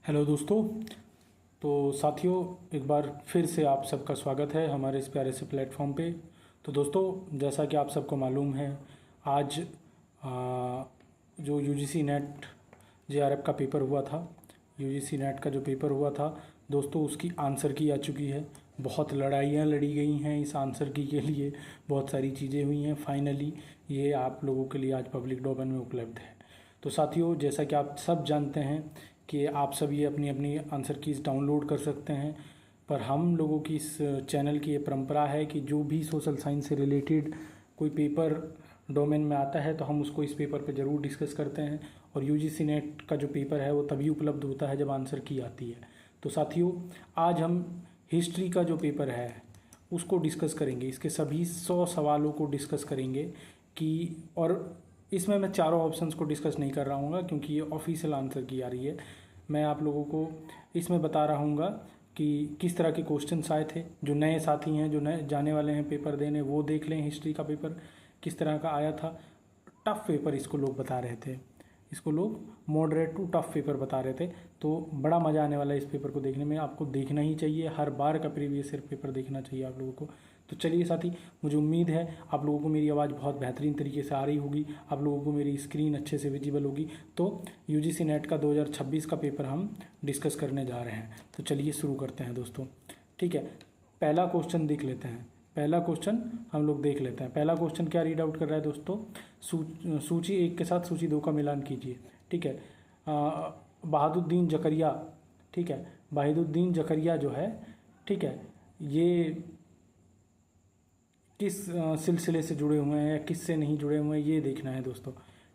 Hello दोस्तों। तो साथियों, एक बार फिर से आप सबका स्वागत है हमारे इस प्यारे से प्लेटफॉर्म पे। तो दोस्तों, जैसा कि आप सबको मालूम है, आज जो यूजीसी नेट जेआरएफ का पेपर हुआ था, यूजीसी नेट का जो पेपर हुआ था दोस्तों, उसकी आंसर की आ चुकी है। बहुत लड़ाइयाँ लड़ी गई हैं इस आंसर की के लिए, बहुत सारी चीज़ें हुई हैं। फाइनली ये आप लोगों के लिए आज पब्लिक डोमेन में उपलब्ध है। तो साथियों, जैसा कि आप सब जानते हैं कि आप सब ये अपनी अपनी आंसर कीज़ डाउनलोड कर सकते हैं, पर हम लोगों की इस चैनल की ये परंपरा है कि जो भी सोशल साइंस से रिलेटेड कोई पेपर डोमेन में आता है तो हम उसको इस पेपर पे ज़रूर डिस्कस करते हैं। और यूजीसी नेट का जो पेपर है वो तभी उपलब्ध होता है जब आंसर की आती है। तो साथियों, आज हम हिस्ट्री का जो पेपर है उसको डिस्कस करेंगे। इसके सभी 100 सवालों को डिस्कस करेंगे कि और इसमें मैं चारों ऑप्शंस को डिस्कस नहीं कर रहा हूँ क्योंकि ये ऑफिशियल आंसर की आ रही है। मैं आप लोगों को इसमें बता रहा हूँ कि किस तरह के क्वेश्चंस आए थे। जो नए साथी हैं, जो नए जाने वाले हैं पेपर देने, वो देख लें हिस्ट्री का पेपर किस तरह का आया था। टफ पेपर इसको लोग बता रहे थे, इसको लोग मॉडरेट टू टफ पेपर बता रहे थे। तो बड़ा मज़ा आने वाला है इस पेपर को देखने में। आपको देखना ही चाहिए, हर बार का प्रीवियस ईयर पेपर देखना चाहिए आप लोगों को। तो चलिए साथी, मुझे उम्मीद है आप लोगों को मेरी आवाज़ बहुत बेहतरीन तरीके से आ रही होगी, आप लोगों को मेरी स्क्रीन अच्छे से विजिबल होगी। तो यूजीसी नेट का 2026 का पेपर हम डिस्कस करने जा रहे हैं। तो चलिए शुरू करते हैं दोस्तों। ठीक है, पहला क्वेश्चन देख लेते हैं। पहला क्वेश्चन हम लोग देख लेते हैं। पहला क्वेश्चन क्या रीड आउट कर रहा है दोस्तों? सूची 1 के साथ सूची 2 का मिलान कीजिए। ठीक है, बहादुद्दीन जकरिया, ठीक है, बहादुद्दीन जकरिया जो है, ठीक है, ये किस सिलसिले से जुड़े हुए हैं या किस से नहीं जुड़े हुए हैं, ये देखना है दोस्तों।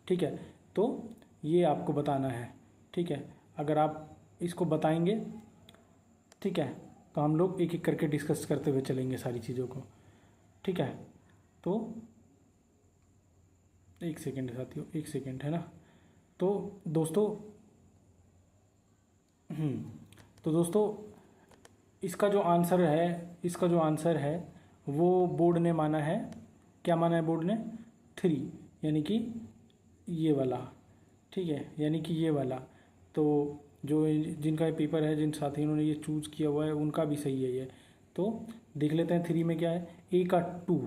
ठीक है, तो ये आपको बताना है। ठीक है, अगर आप इसको बताएंगे, ठीक है, तो हम लोग एक एक करके डिस्कस करते हुए चलेंगे सारी चीज़ों को। ठीक है, तो एक सेकेंड साथियों, एक सेकेंड है ना। तो दोस्तों, तो दोस्तों, इसका जो आंसर है, इसका जो आंसर है वो बोर्ड ने माना है। क्या माना है बोर्ड ने? 3, यानी कि ये वाला। ठीक है, यानी कि ये वाला। तो जो जिनका ये पेपर है, जिन साथियों ने ये चूज़ किया हुआ है, उनका भी सही है ये। तो देख लेते हैं 3 में क्या है। ए का 2,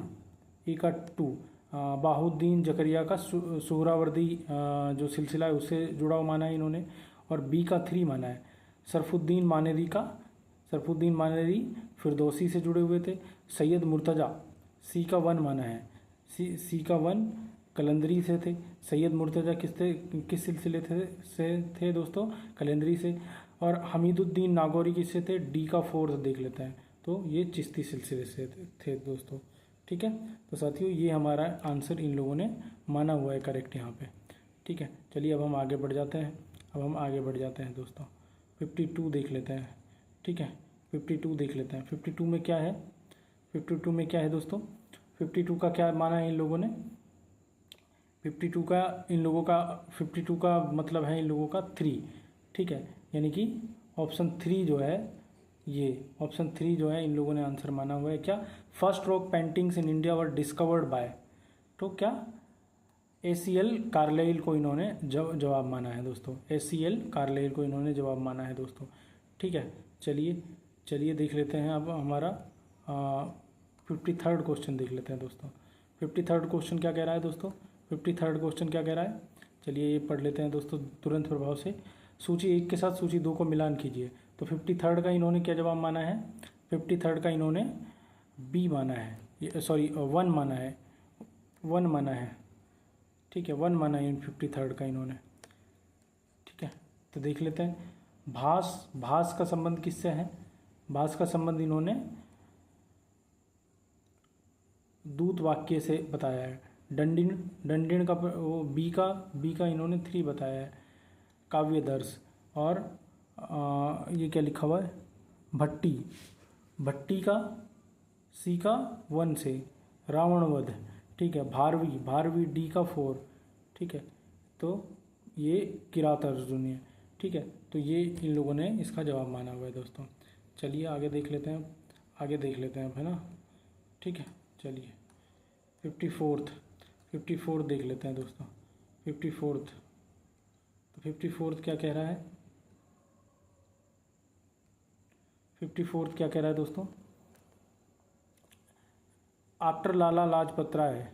ए का 2 बाहुद्दीन जकरिया का सुहरावर्दी जो सिलसिला है उससे जुड़ा हुआ माना है इन्होंने। और बी का 3 माना है सरफुद्दीन मानेरी का। सरफुद्दीन मानेरी फिरदौसी से जुड़े हुए थे। सैयद मुर्तज़ा, सी का 1 माना है। सी का 1 कलंदरी से थे। सैयद मुर्तज़ा किस सिलसिले से थे दोस्तों? कलंदरी से। और हमीदुद्दीन नागौरी किससे थे? डी का 4 देख लेते हैं। तो ये चिश्ती सिलसिले से थे दोस्तों। ठीक है, तो साथियों ये हमारा आंसर इन लोगों ने माना हुआ है करेक्ट यहाँ पे। ठीक है, चलिए अब हम आगे बढ़ जाते हैं। अब हम आगे बढ़ जाते हैं दोस्तों। 52 देख लेते हैं। ठीक है, 52 देख लेते हैं। 52 में क्या है? 52 में क्या है दोस्तों? 52 का क्या माना है इन लोगों ने? 52 का इन लोगों का 52 का मतलब है इन लोगों का 3। ठीक है, यानी कि ऑप्शन 3 जो है, ये ऑप्शन 3 जो है इन लोगों ने आंसर माना हुआ है। क्या? First rock paintings in India were discovered by, तो क्या ACL कार्लाइल को इन्होंने जवाब माना है दोस्तों। ACL कार्लाइल को इन्होंने जवाब माना है दोस्तों। ठीक है, चलिए चलिए देख लेते हैं अब हमारा 53rd क्वेश्चन देख लेते हैं दोस्तों। 53rd क्वेश्चन क्या कह रहा है दोस्तों? 53rd क्वेश्चन क्या कह रहा है? चलिए ये पढ़ लेते हैं दोस्तों तुरंत प्रभाव से। सूची 1 के साथ सूची 2 को मिलान कीजिए। तो 53rd का इन्होंने क्या जवाब माना है? 53rd का इन्होंने बी माना है, सॉरी 1 माना है, 1 माना है। ठीक है, 1 माना है इन 53rd का इन्होंने। ठीक है, तो देख लेते हैं। भास का संबंध किससे है? भास का संबंध इन्होंने दूत वाक्य से बताया है। दंडिन दंडिन का वो बी का इन्होंने 3 बताया है। काव्यदर्श और ये क्या लिखा हुआ है? भट्टी, भट्टी का सी का 1 से। रावणवध, ठीक है, भारवी डी का 4। ठीक है, तो ये किरात अर्जुन है। ठीक है, तो ये इन लोगों ने इसका जवाब माना हुआ है दोस्तों। चलिए आगे देख लेते हैं, आगे देख लेते हैं, है ना। ठीक है, चलिए 54th देख लेते हैं दोस्तों। 54th, तो 54th क्या कह रहा है? 54 क्या कह रहा है दोस्तों? After Lala Lajpat Rai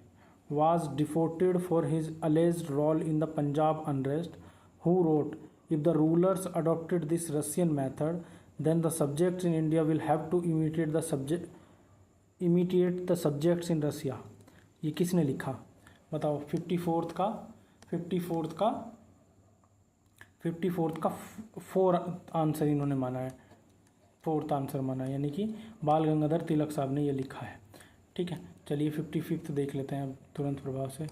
was deported for his alleged role in the Punjab unrest, who wrote, if the rulers adopted this Russian method, then the subjects in India will have to imitate the subjects in Russia. ये किसने लिखा बताओ? 54th का 4th answer इन्होंने माना है, 4th answer माना है, यानी कि बाल गंगाधर तिलक साहब ने ये लिखा है। ठीक है, चलिए 55th देख लेते हैं अब तुरंत प्रभाव से।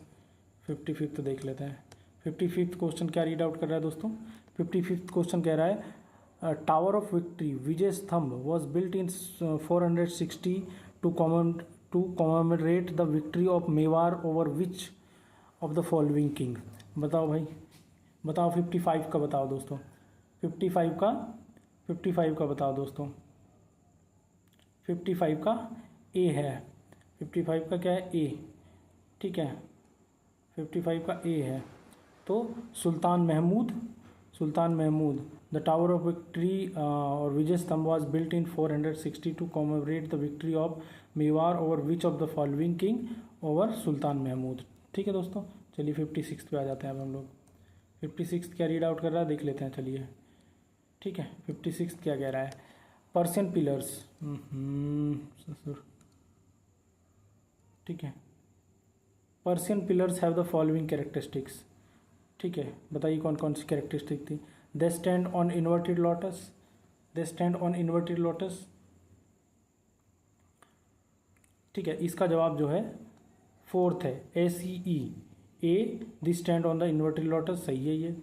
55th देख लेते हैं। 55th क्वेश्चन क्या रीड आउट कर रहा है दोस्तों? 55th क्वेश्चन कह रहा है tower of victory Vijay Stambh was built in 460 to commemorate the victory of Mewar over which of the following king. बताओ भाई, बताओ 55 का बताओ दोस्तों, 55 का बताओ दोस्तों। 55 का ए है, 55 का क्या है? ए। ठीक है, 55 का ए है। तो Sultan Mahmud the tower of victory और Vijay Stambh was built in 460 to commemorate the victory of Mewar over which of the following king over Sultan Mahmud. ठीक है दोस्तों, चलिए 56 पे आ जाते हैं अब हम लोग। 56 क्या रीड आउट कर रहा है देख लेते हैं, चलिए। ठीक है, 56 क्या कह रहा है? पर्शियन पिलर्स, ठीक है, Persian pillars have the following characteristics. ठीक है, बताइए कौन कौन सी कैरेक्टरिस्टिक थी? They stand on inverted lotus, ठीक है, इसका जवाब जो है 4th है, ACE। A the stand on the inverted lotus, सही है ये।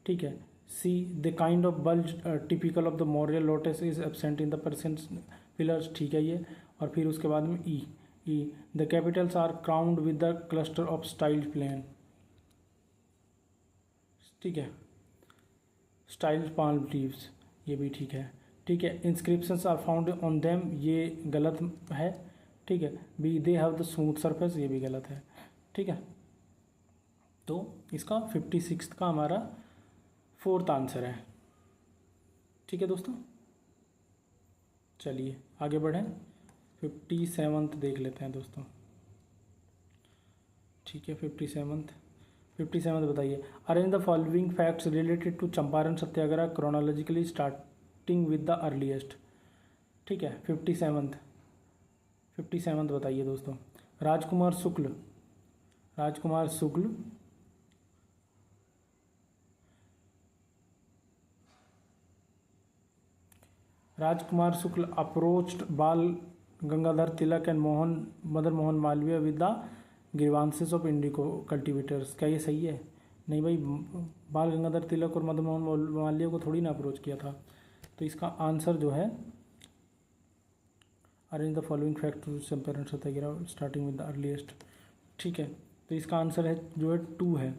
ठीक है, see the kind of bulge typical of the Morial lotus is absent in the Persian pillars, ठीक है ये। और फिर उसके बाद में ई the Capitals are crowned with the cluster of stylised plain, ठीक है, स्टाइल्ड पाल्म लीव्स, ये भी ठीक है। ठीक है, inscriptions are found on them, ये गलत है। ठीक है, B they have the smooth surface, ये भी गलत है। ठीक है, तो इसका 56 का हमारा 4th आंसर है। ठीक है दोस्तों, चलिए आगे बढ़ें। 57th देख लेते हैं दोस्तों। ठीक है, 57th बताइए। Arrange the following facts related to Champaran Satyagraha chronologically starting with the earliest. ठीक है, 57th बताइए दोस्तों। Rajkumar Shukla approached Bal Gangadhar Tilak and Madan Mohan Malviya with the grievances of indigo cultivators. क्या ये सही है? नहीं भाई, बाल गंगाधर तिलक और मदन मोहन मालवीय को थोड़ी ना अप्रोच किया था। तो इसका आंसर जो है arrange the following fact to Champaran Satyagraha starting with the earliest. ठीक है, तो इसका आंसर है जो है 2 है।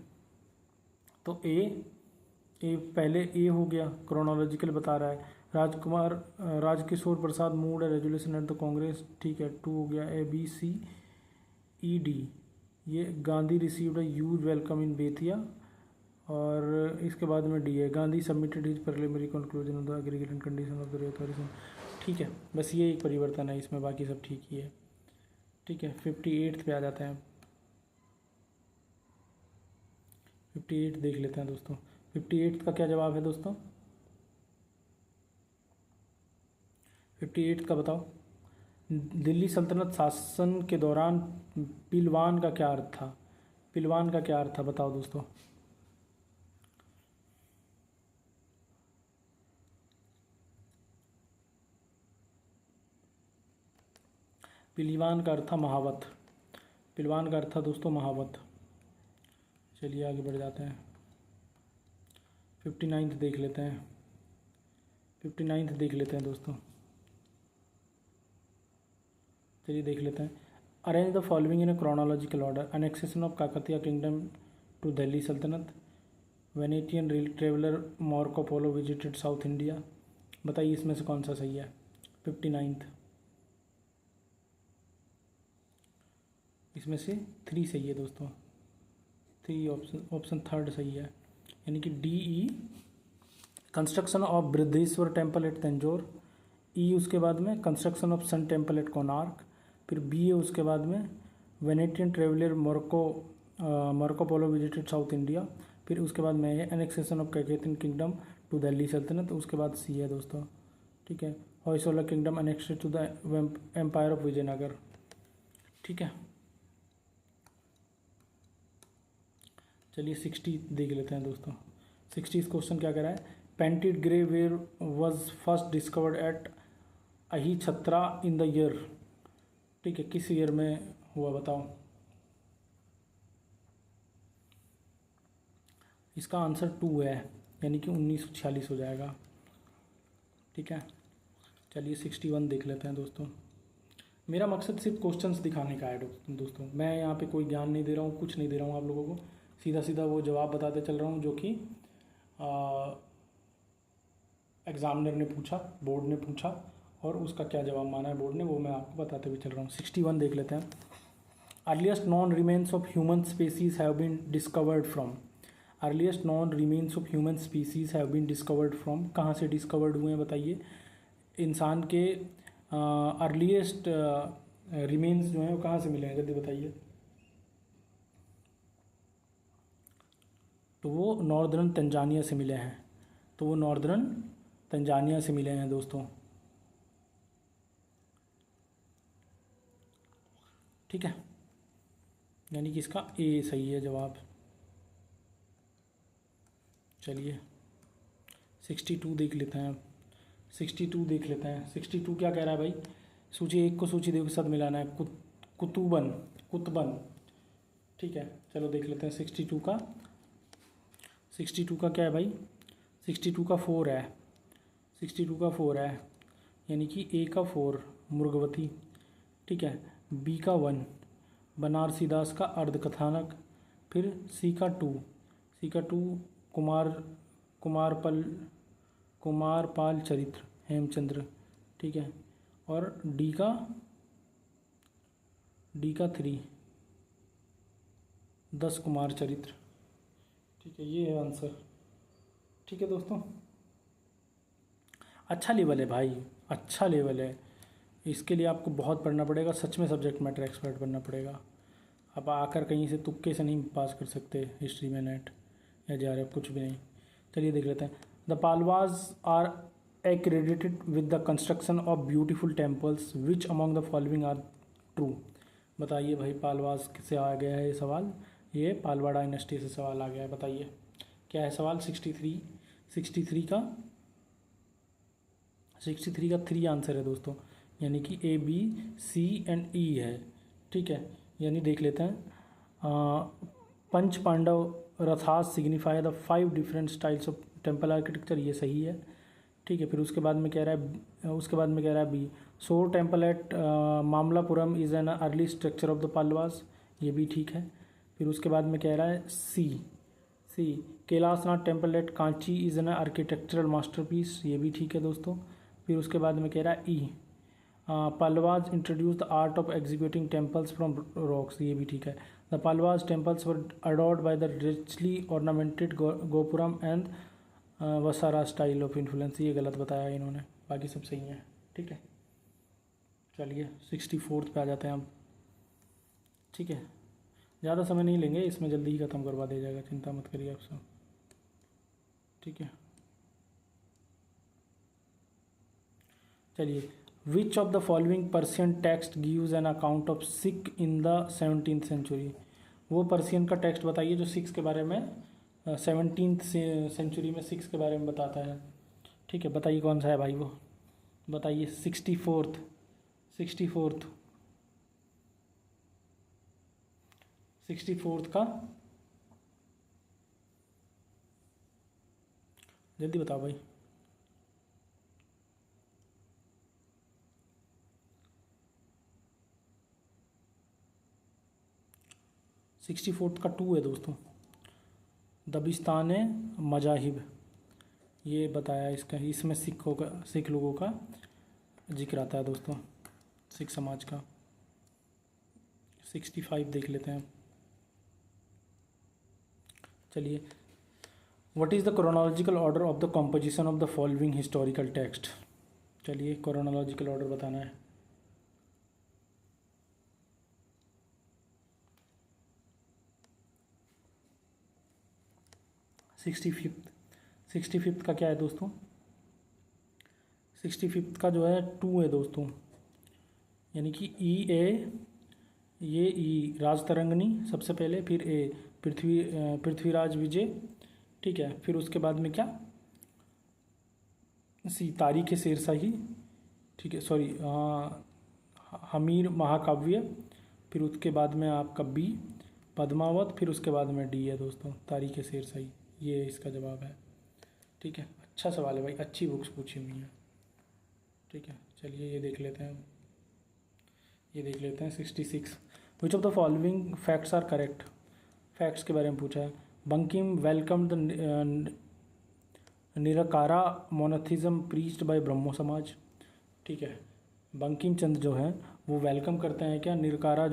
तो ए पहले ए हो गया, क्रोनोलॉजिकल बता रहा है। राजकिशोर प्रसाद मूड है रेजोल्यूशन एट द कांग्रेस, ठीक है, 2 हो गया। ABCED, ये Gandhi received a huge welcome in Bettiah, और इसके बाद में डी है, Gandhi submitted his preliminary conclusion of the aggregated condition of the रिथोरिज्म। ठीक है, बस ये एक परिवर्तन है इसमें, बाकी सब ठीक ही है। ठीक है, 58th पे आ जाते हैं। 58 देख लेते हैं दोस्तों। 58th का क्या जवाब है दोस्तों? 58th का बताओ। दिल्ली सल्तनत शासन के दौरान पिलवान का क्या अर्थ था? बताओ दोस्तों। पिलवान का अर्थ था महावत। पिलवान का अर्थ था दोस्तों महावत। चलिए आगे बढ़ जाते हैं। 59th देख लेते हैं दोस्तों। चलिए देख लेते हैं। Arrange the following in a chronological order. Annexation of Kakatiya kingdom to Delhi sultanate, Venetian traveller Marco Polo visited South India. बताइए इसमें से कौन सा सही है? 59th, इसमें से 3 सही है दोस्तों। 3 ऑप्शन 3rd सही है, यानी कि DE construction of Brihadeshwara temple at Tanjore. E उसके बाद में construction of sun temple at Konark, फिर बी है उसके बाद में Venetian traveller Marco Polo visited South India, फिर उसके बाद में है annexation of Kakatiya kingdom to Delhi sultanate, उसके बाद सी है दोस्तों, ठीक है, Hoysala kingdom annexed to the empire of Vijayanagar, ठीक है। चलिए 60 देख लेते हैं दोस्तों। 60 क्वेश्चन क्या कह रहा है, painted grey ware was first discovered at Ahichhatra in the year, ठीक है, किस ईयर में हुआ बताओ। इसका आंसर 2 है, यानी कि 1946 हो जाएगा, ठीक है। चलिए 61 देख लेते हैं दोस्तों। मेरा मकसद सिर्फ क्वेश्चंस दिखाने का है दोस्तों, मैं यहाँ पे कोई ज्ञान नहीं दे रहा हूँ, कुछ नहीं दे रहा हूँ आप लोगों को, सीधा सीधा वो जवाब बताते चल रहा हूँ जो कि एग्जामिनर ने पूछा, बोर्ड ने पूछा, और उसका क्या जवाब माना है बोर्ड ने, वो मैं आपको बताते हुए चल रहा हूँ। 61 देख लेते हैं। Earliest known remains of human species have been discovered from, earliest known remains of human species have been discovered from, कहाँ से डिस्कवर्ड हुए हैं बताइए। इंसान के अर्लीस्ट रिमेन्स जो हैं वो कहाँ से मिले हैं, जल्दी बताइए। तो वो नॉर्दर्न तंजानिया से मिले हैं, तो वो नॉर्दर्न तंजानिया से मिले हैं दोस्तों, ठीक है, यानी कि इसका ए सही है जवाब। चलिए 62 देख लेते हैं, 62 देख लेते हैं। 62 क्या कह रहा है भाई, सूची एक को सूची दो के साथ मिलाना है, कुतुबन, कुतबन, ठीक है। चलो देख लेते हैं 62 का। 62 का क्या है भाई, 62 का 4 है, 62 का 4 है, यानी कि ए का 4 मुर्गवती, ठीक है, बी का 1 बनारसीदास का अर्धकथानक, फिर सी का 2, सी का 2 कुमारपाल चरित्र हेमचंद्र, ठीक है, और डी का 3 10 कुमार चरित्र, ठीक है, ये है आंसर, ठीक है दोस्तों। अच्छा लेवल है भाई, अच्छा लेवल है, इसके लिए आपको बहुत पढ़ना पड़ेगा, सच में सब्जेक्ट मैटर एक्सपर्ट बनना पड़ेगा। अब आकर कहीं से तुक्के से नहीं पास कर सकते हिस्ट्री में, नेट या JRF कुछ भी नहीं। चलिए देख लेते हैं। The Pallavas are accredited with the construction of beautiful temples, which among the following are true। बताइए भाई, पालवाज से आ गया है ये सवाल, ये पालवा डायनेस्टी से सवाल आ गया है, बताइए क्या है सवाल। 63 का 3 आंसर है दोस्तों, यानी कि A B C and E है, ठीक है। यानी देख लेते हैं, Panch Pandava rathas signify the 5 different styles of temple architecture, ये सही है, ठीक है। फिर उसके बाद में कह रहा है बी सोर temple at Mamallapuram is an early structure of the Palwas, ये भी ठीक है। फिर उसके बाद में कह रहा है C Kailasanatha temple at Kanchi is an architectural masterpiece, ये भी ठीक है दोस्तों। फिर उसके बाद में कह रहा है E Pallavas introduce the art of executing temples from rocks, ये भी ठीक है। The Pallavas temples were adorned by the richly ornamented gopuram and Vesara style of influence, ये गलत बताया इन्होंने, बाकी सब सही है, ठीक है। चलिए 64 पे आ जाते हैं अब, ठीक है, ज़्यादा समय नहीं लेंगे, इसमें जल्दी ही ख़त्म करवा दिया जाएगा, चिंता मत करिए आप सब, ठीक है। चलिए, which of the following Persian text gives an account of Sikh in the 17th century, वो पर्शियन का टेक्स्ट बताइए जो सिक्स के बारे में 17th सेंचुरी में सिक्स के बारे में बताता है, ठीक है, बताइए कौन सा है भाई वो, बताइए। 64th का जल्दी बताओ भाई। सिक्सटी फोर्थ का 2 है दोस्तों, दबिस्तान मजाहिब, ये बताया इसका, इसमें सिख लोगों का जिक्र आता है दोस्तों, सिख समाज का। 65 देख लेते हैं, चलिए। What is the chronological order of the composition of the following historical text, चलिए क्रोनोलॉजिकल ऑर्डर बताना है। सिक्सटी फिफ्थ का क्या है दोस्तों? 65 का जो है 2 है दोस्तों, यानी कि ई ए, ये ई राजतरंगिणी सबसे पहले, फिर ए पृथ्वीराज विजय, ठीक है। फिर उसके बाद में क्या, सी तारीख शेरशाही, ठीक है, सॉरी हमीर महाकाव्य, फिर उसके बाद में आपका बी पद्मावत, फिर उसके बाद में डी है दोस्तों तारीख शेरशाही। ये इसका जवाब है, ठीक है। अच्छा सवाल है भाई, अच्छी बुक्स पूछी हुई हैं, ठीक है। चलिए ये देख लेते हैं, 66। Which of the following facts are correct? Facts के बारे में पूछा है। Bankim welcome the nirakara monotheism preached by Brahmo Samaj, ठीक है। बंकिम चंद्र जो है वो वेलकम करते हैं क्या निराकार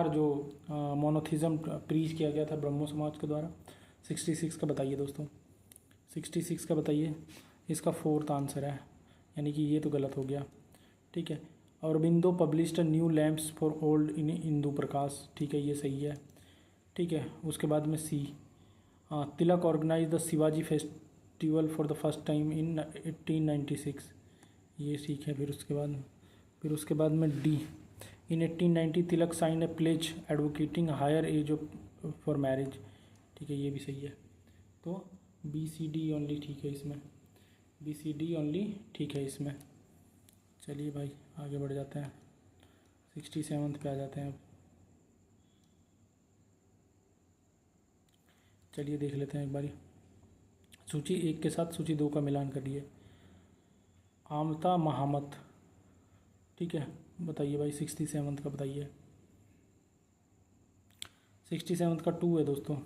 जो मोनोथिज्म प्रीच किया गया था ब्रह्मो समाज के द्वारा। 66 का बताइए दोस्तों, 66 का बताइए। इसका 4th आंसर है, यानी कि ये तो गलत हो गया, ठीक है। Aurobindo published new lamps for old in Indu Prakash, ठीक है, ये सही है, ठीक है। उसके बाद में C Tilak organise the Shivaji festival for the first time in 1896, ये ठीक है। फिर उसके बाद में D in 1890 Tilak sign a pledge advocating higher age for marriage, ठीक है, ये भी सही है। तो बी सी डी ओनली ठीक है इसमें, बी सी डी ओनली ठीक है इसमें। चलिए भाई आगे बढ़ जाते हैं, 67 पे आ जाते हैं अब। चलिए देख लेते हैं एक बारी, सूची 1 के साथ सूची 2 का मिलान करिए। आमता महामत, ठीक है, बताइए भाई 67 का बताइए। 67 का 2 है दोस्तों,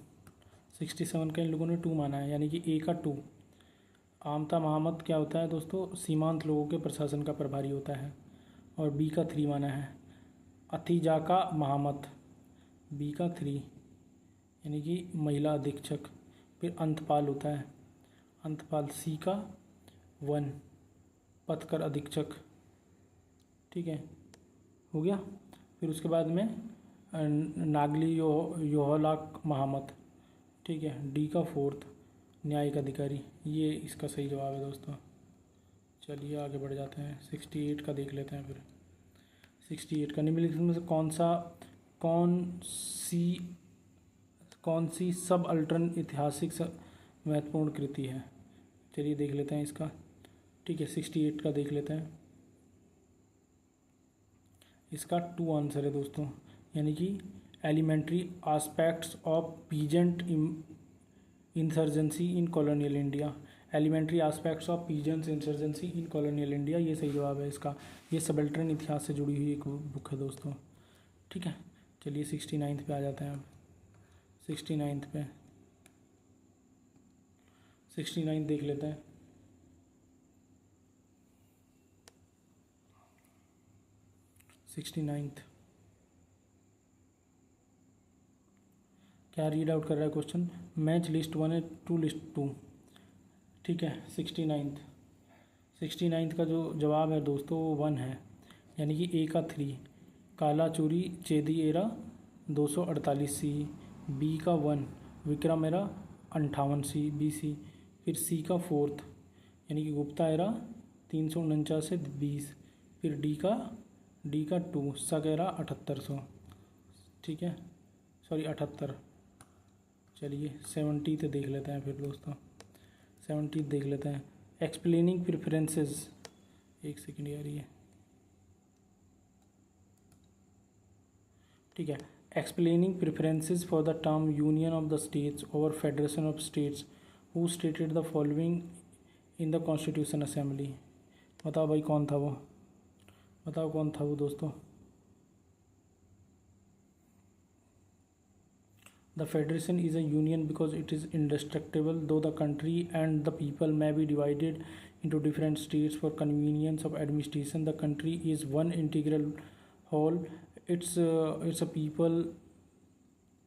67 का इन लोगों ने 2 माना है, यानी कि ए का 2। आमता महामत क्या होता है दोस्तों? सीमांत लोगों के प्रशासन का प्रभारी होता है, और बी का 3 माना है। अतिजाका महामत, बी का 3, यानी कि महिला अधीक्षक। फिर अंतपाल होता है, अंतपाल सी का 1, पथकर अधीक्षक, ठीक है, हो गया। फिर उसके बाद में नागली योहलाक महामत, ठीक है, डी का 4th न्यायिक अधिकारी। ये इसका सही जवाब है दोस्तों। चलिए आगे बढ़ जाते हैं, 68 का देख लेते हैं। फिर 68 का निम्नलिखित में से कौन सी सब अल्टरन ऐतिहासिक महत्वपूर्ण कृति है? चलिए देख लेते हैं इसका, ठीक है। 68 का देख लेते हैं, इसका 2 आंसर है दोस्तों, यानी कि elementary aspects of peasant insurgency in colonial India. Elementary aspects of peasant insurgency in colonial India, ये सही जवाब है इसका। ये सबल्टरन इतिहास से जुड़ी हुई एक बुक है दोस्तों, ठीक है। चलिए 69 पे आ जाते हैं अब। 69 पे 69 देख लेते हैं। 69 क्या रीड आउट कर रहा है क्वेश्चन? मैच लिस्ट 1 है टू लिस्ट 2, ठीक है। 69 का जो जवाब है दोस्तों वो 1 है, यानी कि ए का 3 काला चूरी चेदी एरा 248 सी, बी का 1 Vikram era 58 C B C, फिर सी का 4th यानी कि गुप्ता एरा 349 से 20, फिर डी का 2 सक एरा 7800, ठीक है, सॉरी 78। चलिए 70 तो देख लेते हैं फिर दोस्तों, 70 देख लेते हैं। एक्सप्लेनिंग प्रेफरेंसेस, एक सेकेंड यार ये, ठीक है। Explaining preferences for the term union of the states over federation of states who stated the following in the constitution assembly. बताओ भाई कौन था वो, बताओ कौन था वो दोस्तों। The federation is a union because it is indestructible, though the country and the people may be divided into different states for convenience of administration. The country is one integral whole. It's a people,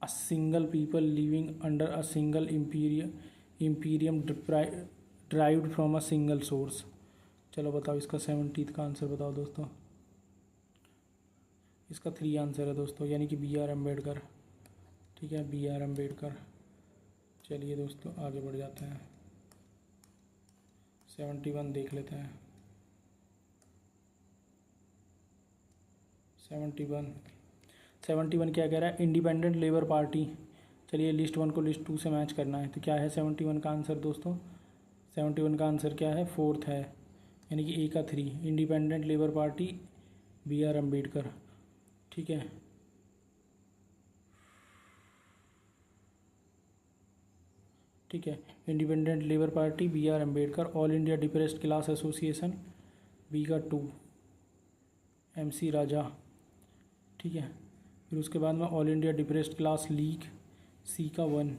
a single people living under a single imperium derived from a single source. चलो बताओ इसका 70th का answer बताओ दोस्तों। इसका 3 answer है दोस्तों, यानी कि बी आर अम्बेडकर। ठीक है, बी आर अम्बेडकर। चलिए दोस्तों आगे बढ़ जाते हैं, 71 देख लेते हैं। 71 क्या कह रहा है? Independent labour party. चलिए लिस्ट 1 को लिस्ट 2 से मैच करना है, तो क्या है 71 का आंसर दोस्तों? 71 का आंसर क्या है? 4th है, यानी कि ए का 3, independent labour party, B R Ambedkar. ठीक है, ठीक है, independent labour party, B R Ambedkar. All India depressed class association, B का 2, एम सी राजा। ठीक है, फिर उसके बाद में all India depressed class league, C का 1,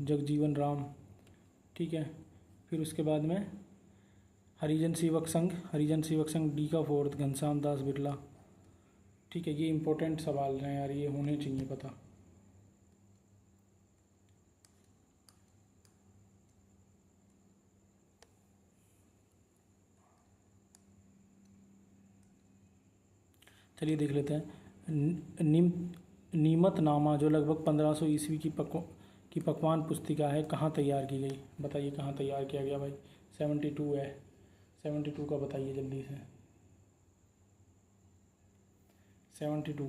जगजीवन राम। ठीक है, फिर उसके बाद में हरिजन सेवक संघ, डी का 4th, घनश्याम दास बिरला। ठीक है, ये इंपॉर्टेंट सवाल हैं यार, ये होने चाहिए पता। चलिए देख लेते हैं। नीमत नामा जो लगभग 1500 ईस्वी की पकवान पुस्तिका है, कहाँ तैयार की गई? बताइए कहाँ तैयार किया गया भाई? 72 है, 72 का बताइए जल्दी से। 72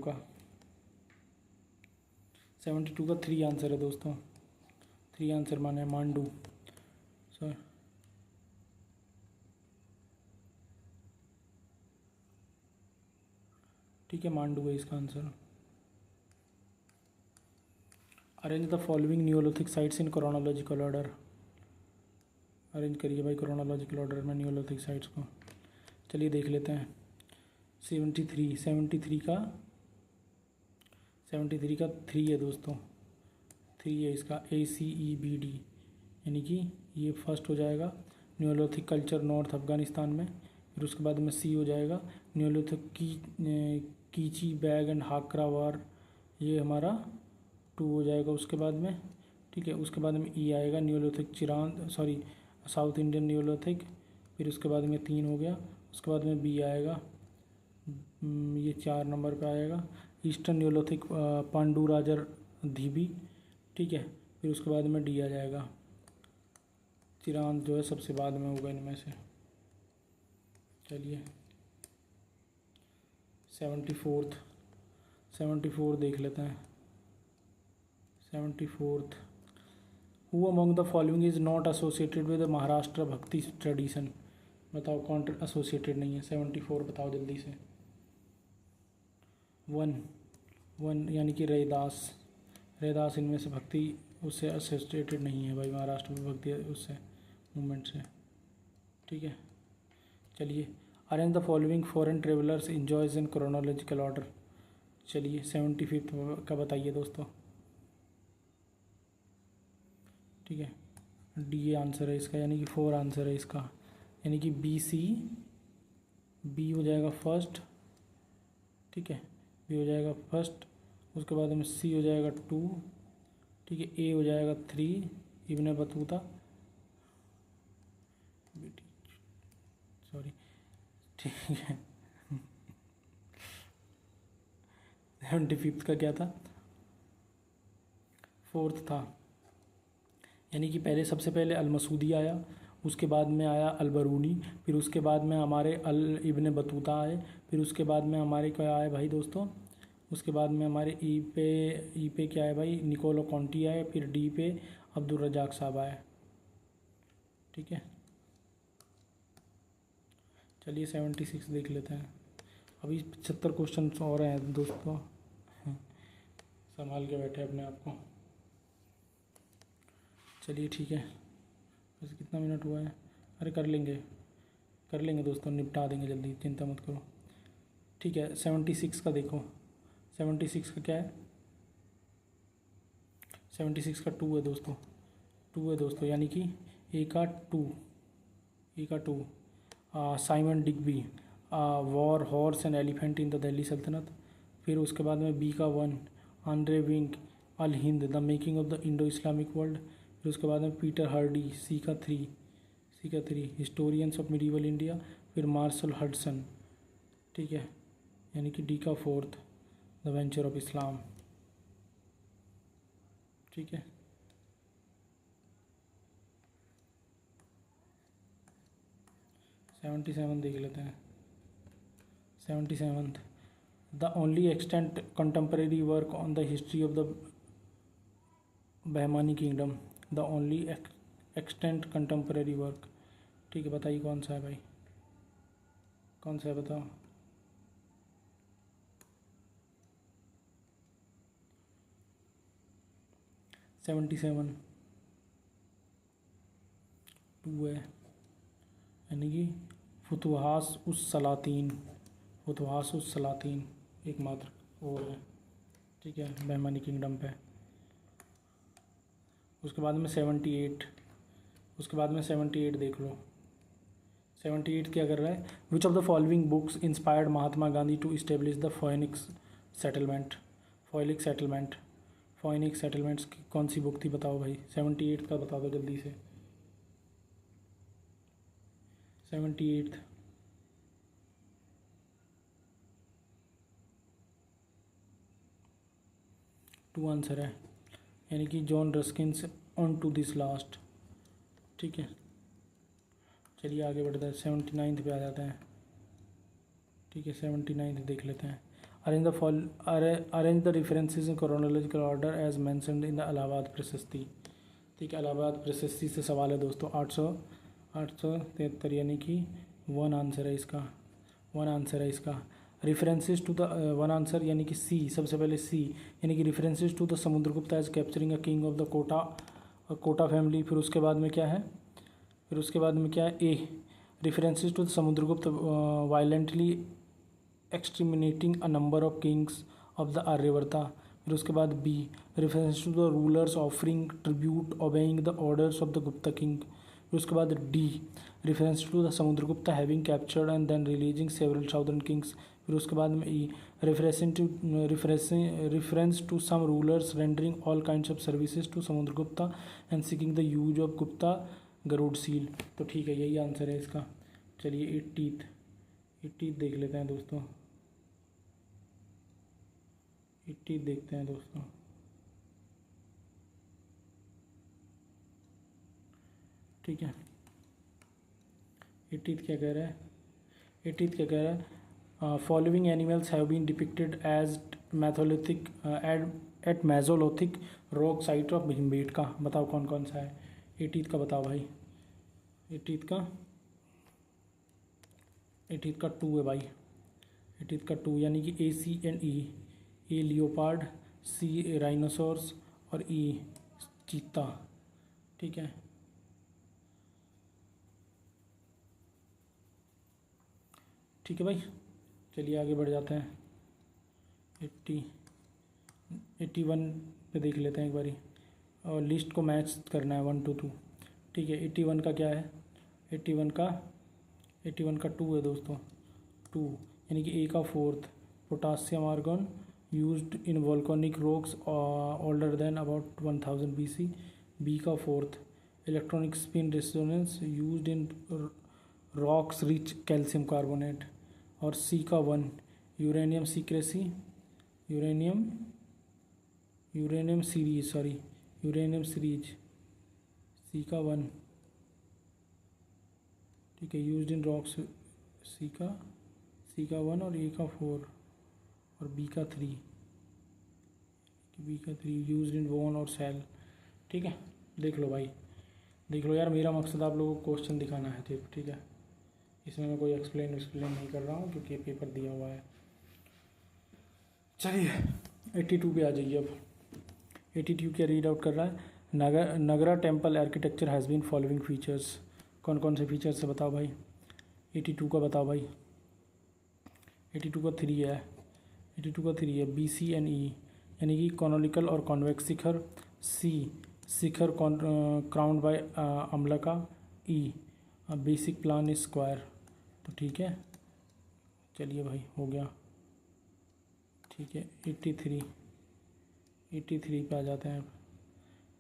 का 3 आंसर है दोस्तों, 3 आंसर माने मांडू। सर ठीक है, मांडू है इसका answer. Arrange the following neolithic sites in chronological order. Arrange करिए भाई क्रोनोलॉजिकल ऑर्डर में न्यूओलिथिक साइट्स को। चलिए देख लेते हैं। 73 का 3 है दोस्तों, 3 है इसका, ACEBD, यानी कि ये फर्स्ट हो जाएगा। न्यूओलिथिक कल्चर नॉर्थ अफगानिस्तान में। फिर उसके बाद में सी हो जाएगा न्यूओलिथिक कीची बैग एंड हाकरा वार, ये हमारा 2 हो जाएगा उसके बाद में। ठीक है, उसके बाद में ई आएगा न्यूओलिथिक साउथ इंडियन न्यूओलिथिक। फिर उसके बाद में 3 हो गया। उसके बाद में बी आएगा, ये 4 नंबर पे आएगा, ईस्टर्न न्यूओलिथिक पांडू राजर धीबी। ठीक है, फिर उसके बाद में डी आ जाएगा, चिरांद जो है सबसे बाद में होगा इनमें से। चलिए 74 देख लेते हैं। 74 who among the following is not associated with Maharashtra भक्ति ट्रेडिशन। बताओ कौन एसोसिएटेड नहीं है? 74 बताओ जल्दी से। 1 यानी कि रैदास इनमें से भक्ति उससे एसोसिएटेड नहीं है भाई, महाराष्ट्र में भक्ति उससे मूवमेंट से। ठीक है, चलिए arrange the following foreign travellers enjoys in chronological order. चलिए 75 का बताइए दोस्तों। ठीक है, डी आंसर है इसका, यानी कि 4 आंसर है इसका, यानी कि बी हो जाएगा फर्स्ट। ठीक है, बी हो जाएगा फर्स्ट। उसके बाद में सी हो जाएगा 2। ठीक है, ए हो जाएगा 3, इब्ने बतूता, सॉरी। ठीक है 75 का क्या था? 4th था, यानी कि सबसे पहले अलमसूदी आया, उसके बाद में आया अलबरूनी, फिर उसके बाद में हमारे अल इब्ने बतूता आए, फिर उसके बाद में हमारे क्या आए भाई दोस्तों? उसके बाद में हमारे ई पे क्या है भाई? निकोलो कॉन्टी आए, फिर डी पे अब्दुल रजाक साहब आए। ठीक है, चलिए 76 देख लेते हैं। अभी 75 क्वेश्चन और हैं दोस्तों, संभाल के बैठे अपने आप को। चलिए ठीक है, वैसे कितना मिनट हुआ है? अरे कर लेंगे दोस्तों, निपटा देंगे जल्दी, चिंता मत करो। ठीक है, 76 का देखो। 76 का क्या है? 76 का 2 है दोस्तों, 2 है दोस्तों, यानी कि ए का 2। Simon Digby, war horse and elephant in the Delhi sultanate. फिर उसके बाद में बी का 1, Andre Wink, Al Hind, the making of the Indo Islamic world. फिर उसके बाद में पीटर हार्डी, सी का 3 सी का 3 हिस्टोरियंस ऑफ मिडीवल इंडिया, फिर मार्शल हडसन, ठीक है, यानी कि डी का 4 द वेंचर ऑफ इस्लाम, ठीक है। 77 देख लेते हैं। 77 the only extent contemporary work on the history of the Bahmani kingdom, the only extent contemporary work, ठीक है। बताइए कौन सा है भाई, कौन सा है बताओ। सेवेंटी सेवन 2 है, यानी कि फुतुहास उस सलातीन, फुतुहास उस सलातीन एकमात्र और है, ठीक है, बहमानी किंगडम पे। उसके बाद में 78, उसके बाद में 78 देख लो। 78 क्या कर रहा है, which of the following books inspired Mahatma Gandhi to establish the phoenix settlement, फोइलिक सेटलमेंट, फोनिक सेटलमेंट्स की कौन सी बुक थी बताओ भाई। 78 का बता दो जल्दी से। 78 2 आंसर है, यानी कि John Ruskin's unto this last, ठीक है। चलिए आगे बढ़ते हैं, 79 पे आ जाते हैं, ठीक है। 79 देख लेते हैं। Arrange the references in chronological order as mentioned in the Allahabad Prashasti, ठीक है। इलाहाबाद प्रशस्ति से सवाल है दोस्तों। 873 यानी कि 1 आंसर है इसका, 1 आंसर है इसका। रेफरेंसेस टू द 1 आंसर यानी कि सी, सबसे पहले सी, यानी कि references to the Samudragupta as capturing a king of the Kota family. फिर उसके बाद में क्या है, फिर उसके बाद में क्या है, A references to the Samudragupta violently exterminating a number of kings of the Aryavarta. फिर उसके बाद B reference to the rulers offering tribute obeying the orders of the Gupta king. फिर उसके बाद D reference to the Samudragupta having captured and then releasing several southern kings. फिर उसके बाद में E reference to some rulers rendering all kinds of services to Samudragupta and seeking the use of Gupta Garuda seal. तो ठीक है, यही आंसर है इसका। चलिए 80 देख लेते हैं दोस्तों, 80 देखते हैं दोस्तों। ठीक है, 80 क्या कह रहा है, 80 क्या कह रहा है, following animals have been depicted as mesolithic at mesolithic rock site of Bhimbetka. बताओ कौन कौन सा है। 80 का बताओ भाई। 80 का 2 है भाई। 80 का 2 यानी कि A C and E, A leopard, C rhinoceros और ई चीता, ठीक है। ठीक है भाई, चलिए आगे बढ़ जाते हैं। 81 पे देख लेते हैं एक बारी, और लिस्ट को मैच करना है 1 to 2, ठीक है। 81 का क्या है, 81 का 2 है दोस्तों, 2 यानी कि ए का 4th potassium argon used in volcanic rocks older than about 1000 BC। B का 4th electronic spin resonance used in rocks rich calcium carbonate. और सी का 1 uranium secrecy, uranium series, C का 1, ठीक है, यूज्ड इन रॉक्स। सी का 1 और ए का 4 और बी का 3 यूज्ड इन बोन और सेल, ठीक है। देख लो भाई, देख लो यार, मेरा मकसद आप लोगों को क्वेश्चन दिखाना है, ठीक है। इसमें मैं कोई एक्सप्लेन नहीं कर रहा हूँ क्योंकि पेपर दिया हुआ है। चलिए 82 पे आ जाइए अब। 82 क्या रीड आउट कर रहा है, Nagara temple architecture has been following features. कौन कौन से फीचर्स है बताओ भाई। 82 का बताओ भाई। 82 का 3 है, 82 का 3 है, बी सी एंड ई, यानी कि कॉनोनिकल और convex shikhara. C shikhara crowned by amalaka. E basic plan is square. तो ठीक है, चलिए भाई हो गया, ठीक है। 83 पे आ जाते हैं,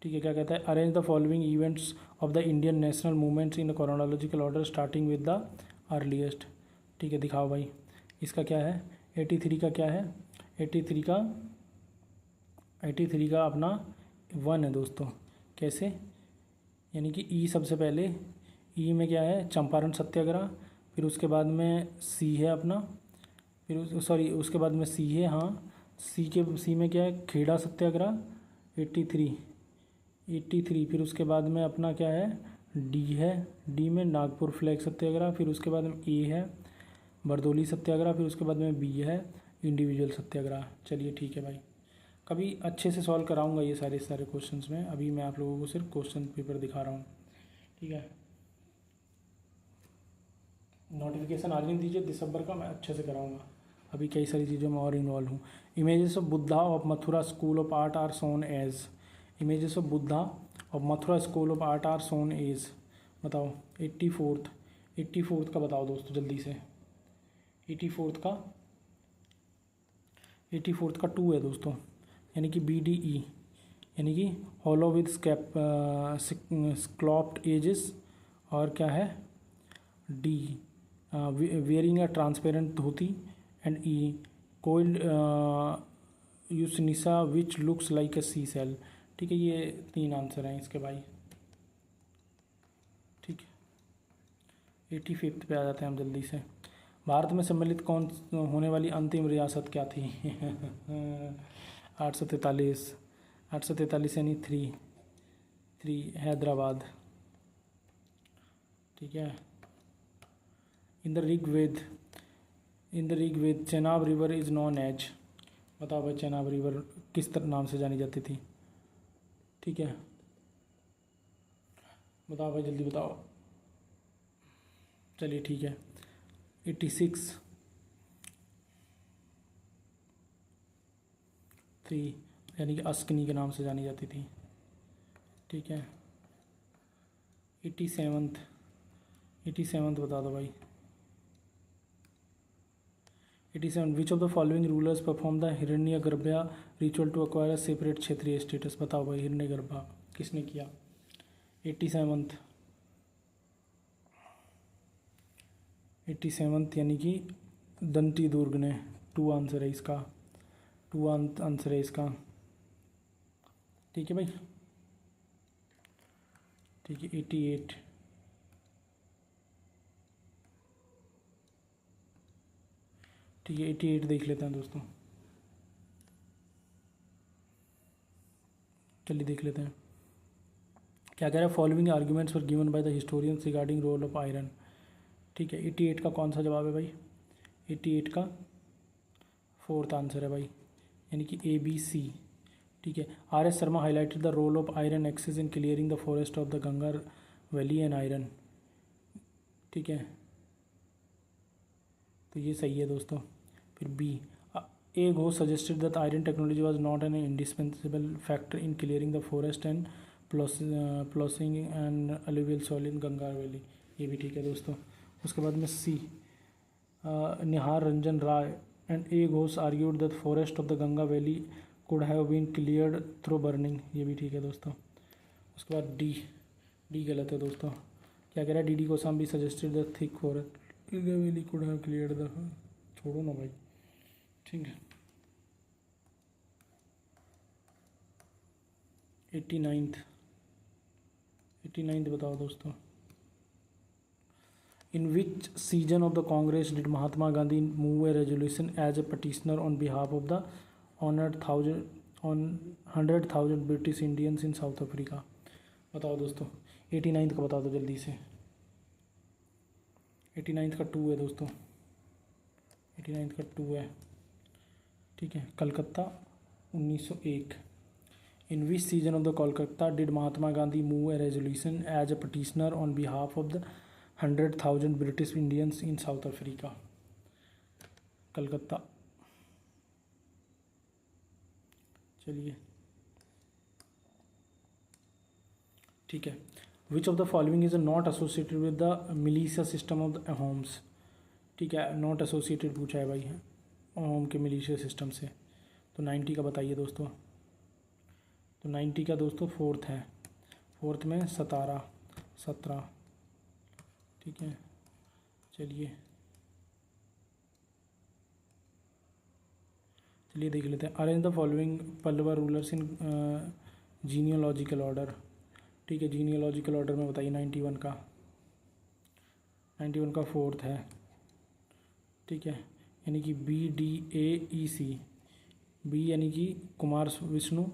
ठीक है, क्या कहता है, arrange the following events of the Indian national movements in chronological order starting with the earliest. ठीक है, दिखाओ भाई, इसका क्या है, 83 का क्या है, 83 का अपना 1 है दोस्तों। कैसे, यानी कि ई सबसे पहले, ई में क्या है, चंपारण सत्याग्रह, फिर उसके बाद में सी है अपना, फिर सॉरी उसके बाद में सी है, हाँ सी में क्या है, खेड़ा सत्याग्रह 83, फिर उसके बाद में अपना क्या है, डी है, डी में नागपुर फ्लैग सत्याग्रह, फिर उसके बाद में ए है बरदौली सत्याग्रह, फिर उसके बाद में बी है इंडिविजुअल सत्याग्रह। चलिए ठीक है भाई, कभी अच्छे से सॉल्व कराऊंगा ये सारे क्वेश्चंस में, अभी मैं आप लोगों को सिर्फ क्वेश्चन पेपर दिखा रहा हूँ। ठीक है, नोटिफिकेशन आज नहीं दीजिए दिसंबर का, मैं अच्छे से कराऊंगा, अभी कई सारी चीज़ों में और इन्वॉल्व हूँ। Images of Buddha of Mathura school of art are shown as, images of Buddha of Mathura school of art are shown as, बताओ 84th का बताओ दोस्तों जल्दी से, 84th का 2 है दोस्तों, यानी कि BDE, यानी कि हॉलो विद स्क्लॉप्ड एजेस, और क्या है D wearing a transparent dhoti, and E called ushnisha which looks like a sea shell. ठीक है, ये 3 आंसर हैं इसके भाई। ठीक है, 85th पे आ जाते हैं हम जल्दी से। भारत में सम्मिलित कौन होने वाली अंतिम रियासत क्या थी? 843 यानी 3 हैदराबाद। ठीक है, in the Rigveda Chenab river is known as, बताओ भाई चेनाब रिवर किस तरह नाम से जानी जाती थी? ठीक है, बताओ भाई जल्दी बताओ। चलिए ठीक है, 86 यानी कि अस्कनी के नाम से जानी जाती थी। ठीक है, 87th बता दो भाई। 87 which of the following rulers perform the Hiranyagarbha ritual to acquire a separate kshatriya status, बताओ भाई हिरण्यगर्भा किसने किया? 87th यानी कि दंती दुर्ग ने। 2 आंसर है इसका, 2 आंसर है इसका। ठीक है भाई, ठीक है 88। ठीक है 88 देख लेते हैं दोस्तों, चलिए देख लेते हैं क्या कह रहा है। Following arguments were given by the historians regarding role of iron. ठीक है, 88 का कौन सा जवाब है भाई? 88 का 4th आंसर है भाई, यानी कि ABC। ठीक है, RS Sharma highlighted the role of iron axes in clearing the forest of the Ganga valley and iron. ठीक है, तो ये सही है दोस्तों। फिर B, A Ghosh suggested that iron technology was not an indispensable factor in clearing the forest and ploughing and alluvial soil in Ganga valley. ये भी ठीक है दोस्तों। उसके बाद में C, Nihar Ranjan Ray and A Ghosh argued that forest of the Ganga valley could have been cleared through burning. ये भी ठीक है दोस्तों। उसके बाद डी गलत है दोस्तों। क्या कह रहा है? DD Kosambi suggested the thick forest valley could have cleared the, छोड़ो ना भाई। ठीक है, 89th बताओ दोस्तों। In which season of the Congress did Mahatma Gandhi move a resolution as a petitioner on behalf of the 100,000 British Indians in South Africa? बताओ दोस्तों, 89th का बता दो जल्दी से। 89th का 2 है दोस्तों, 89th का 2 है। ठीक है, Calcutta 1901। In which season of the Kolkata did Mahatma Gandhi move a resolution as a petitioner on behalf of the 100,000 British Indians in South Africa? Calcutta. चलिए ठीक है, which of the following is not associated with the militia system of the Ahoms. ठीक है, not associated पूछा है भाई अहोम के militia system से। तो 90 का बताइए दोस्तों। तो 90 का दोस्तों फोर्थ है, फोर्थ में 17, ठीक है। चलिए देख लेते हैं। Arrange the following Pallava rulers in genealogical order, ठीक है। जीनियोलॉजिकल ऑर्डर में बताइए 91 का फोर्थ है, ठीक है। यानी कि BDAEC, बी यानी कि कुमार विष्णु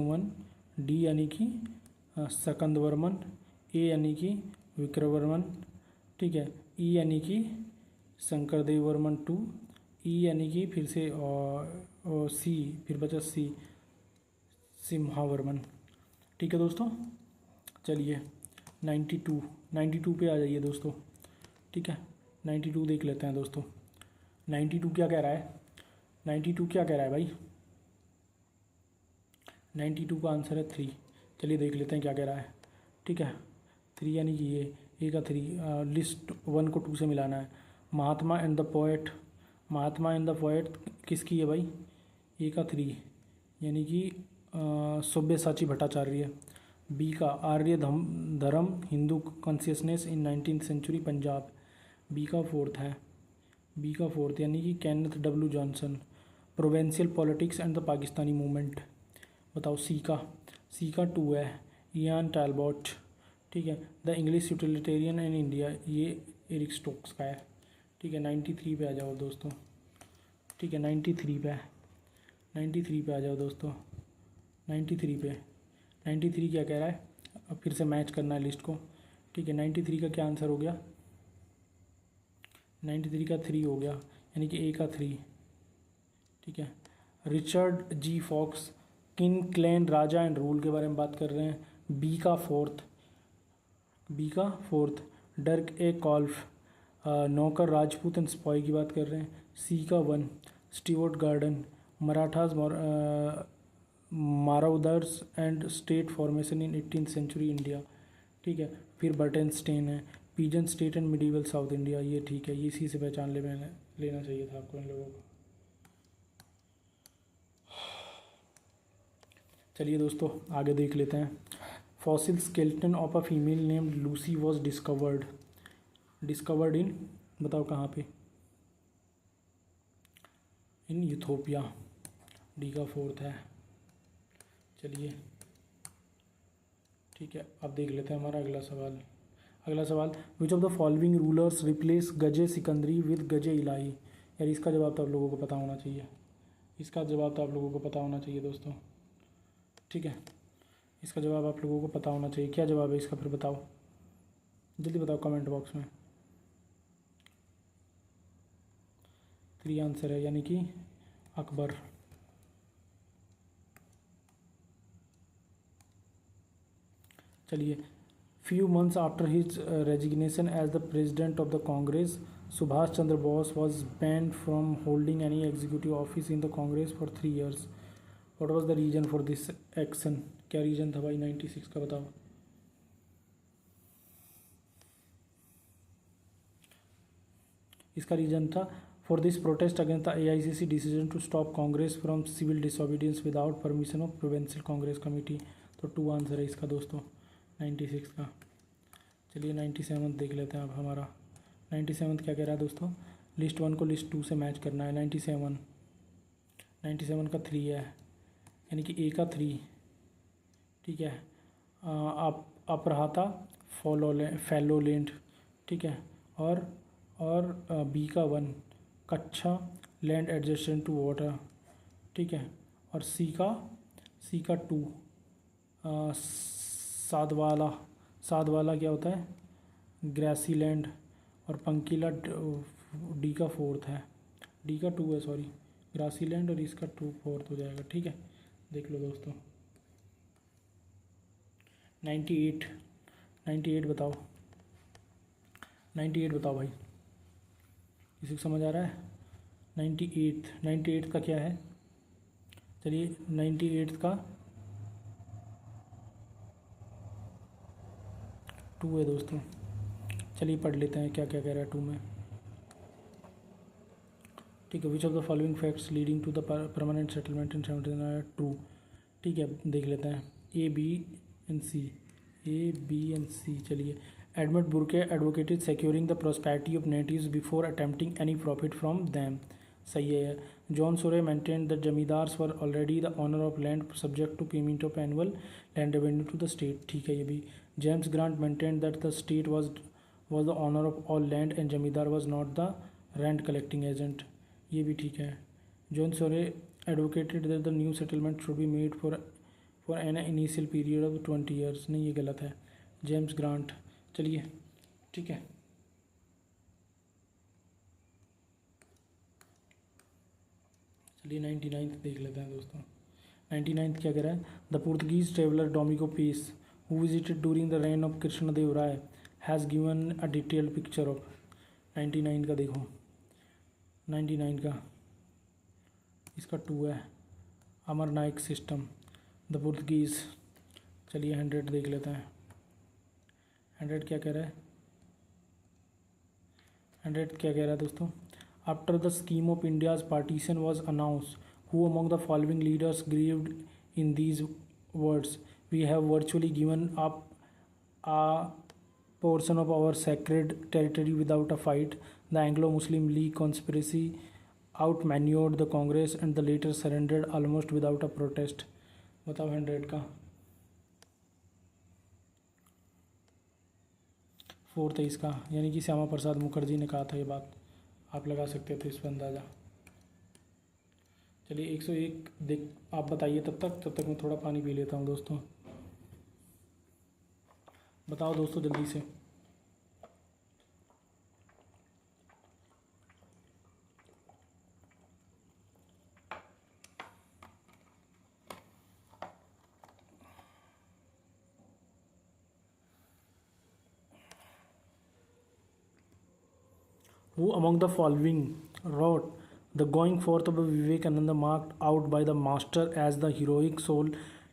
1, डी यानी कि सकंदवर्मन, ए यानी कि विक्रमवर्मन, ठीक है। ई यानी कि शंकरदेव वर्मन 2, ई यानी कि फिर से सी, फिर बचा सी, सिम्हावर्मन, ठीक है दोस्तों। चलिए 92 पे आ जाइए दोस्तों, ठीक है। 92 देख लेते हैं दोस्तों। 92 क्या कह रहा है? 92 क्या कह रहा है भाई? 92 का आंसर है 3। चलिए देख लेते हैं क्या कह रहा है, ठीक है। 3 यानी कि ये ए का 3, लिस्ट 1 को 2 से मिलाना है। महात्मा एंड द पोएट किसकी है भाई? ए का 3 यानी कि सब्यसाची भट्टाचार्य। बी का Arya Dharm Hindu consciousness in 19th century Punjab, B का फोर्थ यानी कि Kenneth W Johnson. Provincial politics and the Pakistani movement, बताओ। सी का 2 है, इयान टैलबॉट, ठीक है। The English utilitarian in India, ये एरिक स्टोक्स का है, ठीक है। 93 पे आ जाओ दोस्तों, ठीक है। 93 पे आ जाओ दोस्तों। 93 क्या कह रहा है? अब फिर से मैच करना है लिस्ट को, ठीक है। 93 का क्या आंसर हो गया? 93 का 3 हो गया, यानी कि ए का 3, ठीक है। रिचर्ड जी फॉक्स, किन क्लैन राजा एंड रूल के बारे में बात कर रहे हैं। बी का फोर्थ डर्क ए कॉल्फ, नौकर राजपूत एंड स्पॉय की बात कर रहे हैं। सी का 1 Stewart Gordon, Marathas marauders and state formation in 18th century India, ठीक है। फिर बर्टेनस्टेन है, peasant state and medieval south India, ये ठीक है। ये इसी से पहचान लेना चाहिए था आपको इन लोगों को। चलिए दोस्तों आगे देख लेते हैं। Fossil skeleton of a female named Lucy was discovered in, बताओ कहाँ पे? इन यूथोपिया, डी का 4th है। चलिए ठीक है, अब देख लेते हैं हमारा अगला सवाल। Which of the following rulers replace Gaze Sikandari with Gaze Ilahi. यार इसका जवाब तो आप लोगों को पता होना चाहिए, दोस्तों, ठीक है। इसका जवाब आप लोगों को पता होना चाहिए। क्या जवाब है इसका फिर बताओ, जल्दी बताओ कमेंट बॉक्स में। 3 आंसर है, यानी कि अकबर। चलिए, few months after his resignation as the president of the Congress, Subhash Chandra Bose was banned from holding any executive office in the Congress for 3 years। What was the reason for this action? क्या रीजन था भाई 96 का, बताओ। इसका रीजन था for this protest against the AICC decision to stop Congress from civil disobedience without permission of provincial Congress committee. तो 2 आंसर है इसका दोस्तों 96 का। चलिए 97 देख लेते हैं अब हमारा। 97 क्या कह रहा है दोस्तों? लिस्ट 1 को लिस्ट 2 से मैच करना है। 97 का 3 है, यानी कि ए का 3, ठीक है। अपराहता फैलोलैंड, ठीक है। और बी का 1 कच्छा लैंड एडजस्टेंट टू वाटर, ठीक है। और सी का 2 सादवाला क्या होता है? Grassy land. और पंकीला डी का 4th है, डी का 2 है, सॉरी, ग्रासी लैंड, और इसका 4th हो जाएगा, ठीक है। देख लो दोस्तों। 98 बताओ। 98 बताओ भाई, किसी को समझ आ रहा है? 98 का क्या है? चलिए 98 का 2 है दोस्तों। चलिए पढ़ लेते हैं क्या क्या कह रहा है 2 में, ठीक है। Which of the following facts leading to the permanent settlement in 17 true. ठीक है, देख लेते हैं A B and C, A B and C. चलिए, Edmund Burke advocated securing the prosperity of natives before attempting any profit from them. सही है। John Shore maintain that zamindars were already the owner of land subject to payment of annual land revenue to the state. ठीक है ये भी। James grant maintain that the state was the owner of all land and जमींदार was not the rent collecting agent। ये भी ठीक है। John सोरे advocated that the new settlement should be made for an initial period of 20 years। नहीं, ये गलत है। James grant. चलिए ठीक है, चलिए 99 देख लेते हैं दोस्तों। 99 क्या कह रहा है? The Portuguese traveller Domingo Paes who visited during the reign of Krishnadeva Raya has given a detailed picture of. 99 का देखो, 99 का इसका 2 है, Amar Nayak system, the Portuguese. चलिए 100 देख लेते हैं। 100 क्या कह रहा है? 100 क्या कह रहा है दोस्तों? After the scheme of India's partition was announce who among the following leaders grieved in these words we have virtually given up a portion of our sacred territory without a fight. The Anglo-Muslim League conspiracy outmaneuvered the Congress and the later surrendered almost without a protest। बताओ 100 का। 4 23 का, यानी कि श्यामा प्रसाद मुखर्जी ने कहा था ये बात, आप लगा सकते थे इस पर अंदाज़ा। चलिए 101 देख, आप बताइए तब तक मैं थोड़ा पानी पी लेता हूँ दोस्तों। बताओ दोस्तों जल्दी से। Who among the following wrote the going forth of Vivekananda marked out by the master as the heroic soul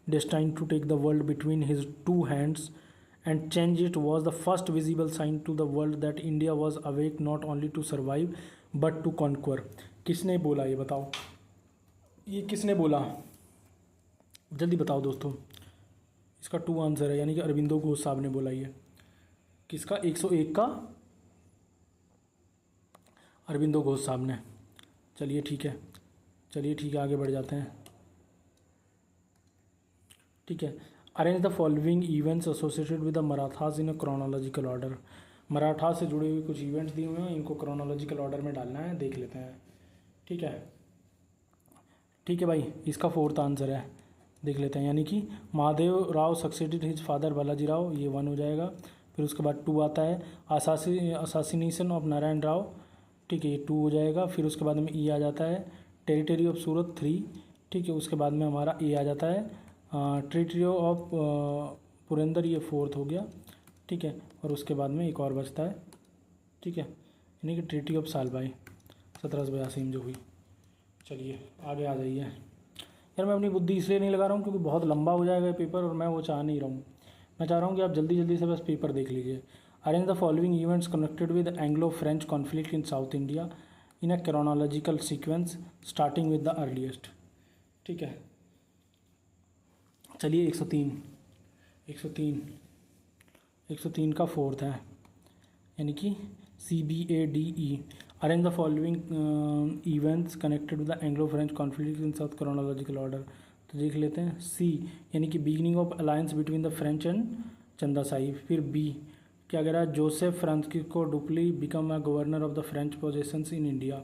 destined to take the world between his two hands and change it was the first visible sign to the world that India was awake not only to survive but to conquer। किसने बोला ये बताओ, ये किसने बोला? जल्दी बताओ दोस्तों। इसका 2 आंसर है, यानी कि अरविंदो घोष साहब ने बोला ये। किसका? 101 का अरविंदो घोष साहब ने। चलिए ठीक है, चलिए ठीक है, आगे बढ़ जाते हैं। ठीक है, arrange the following events associated with the Marathas in a chronological order. Maratha से जुड़े हुए कुछ इवेंट्स दिए हुए हैं, इनको क्रोनोलॉजिकल ऑर्डर में डालना है, देख लेते हैं। ठीक है, ठीक है भाई, इसका 4th आंसर है, देख लेते हैं। यानी कि Mahadev Rao succeeded his father Balaji Rao, ये 1 हो जाएगा। फिर उसके बाद 2 आता है असासिनेशन ऑफ नारायण राव, ठीक है, ये 2 हो जाएगा। फिर उसके बाद में ई आ जाता है टेरिटरी ऑफ सूरत 3, ठीक है। उसके बाद में हमारा ए आ जाता है टेरिटरी ऑफ पुरंदर, ये 4th हो गया, ठीक है। और उसके बाद में एक और बचता है, ठीक है, यानी कि टेरिटरी ऑफ सालबाई 1782 में जो हुई। चलिए आगे आ जाइए। यार मैं अपनी बुद्धि इसलिए नहीं लगा रहा हूँ क्योंकि बहुत लंबा हो जाएगा पेपर और मैं वो चाह नहीं रहा हूँ। मैं चाह रहा हूँ कि आप जल्दी जल्दी से बस पेपर देख लीजिए। Arrange the following events connected with Anglo French conflict in south India in a chronological sequence starting with the earliest. ठीक है, चलिए 103 का 4th है, यानी कि CBADE। Arrange the following events connected with the Anglo French conflict in south chronological order. तो देख लेते हैं। C यानी कि beginning of alliance between the French and चंदा साहिब। फिर B क्या कह रहा है? Joseph Francisco dupli become a governor of the French possessions in India.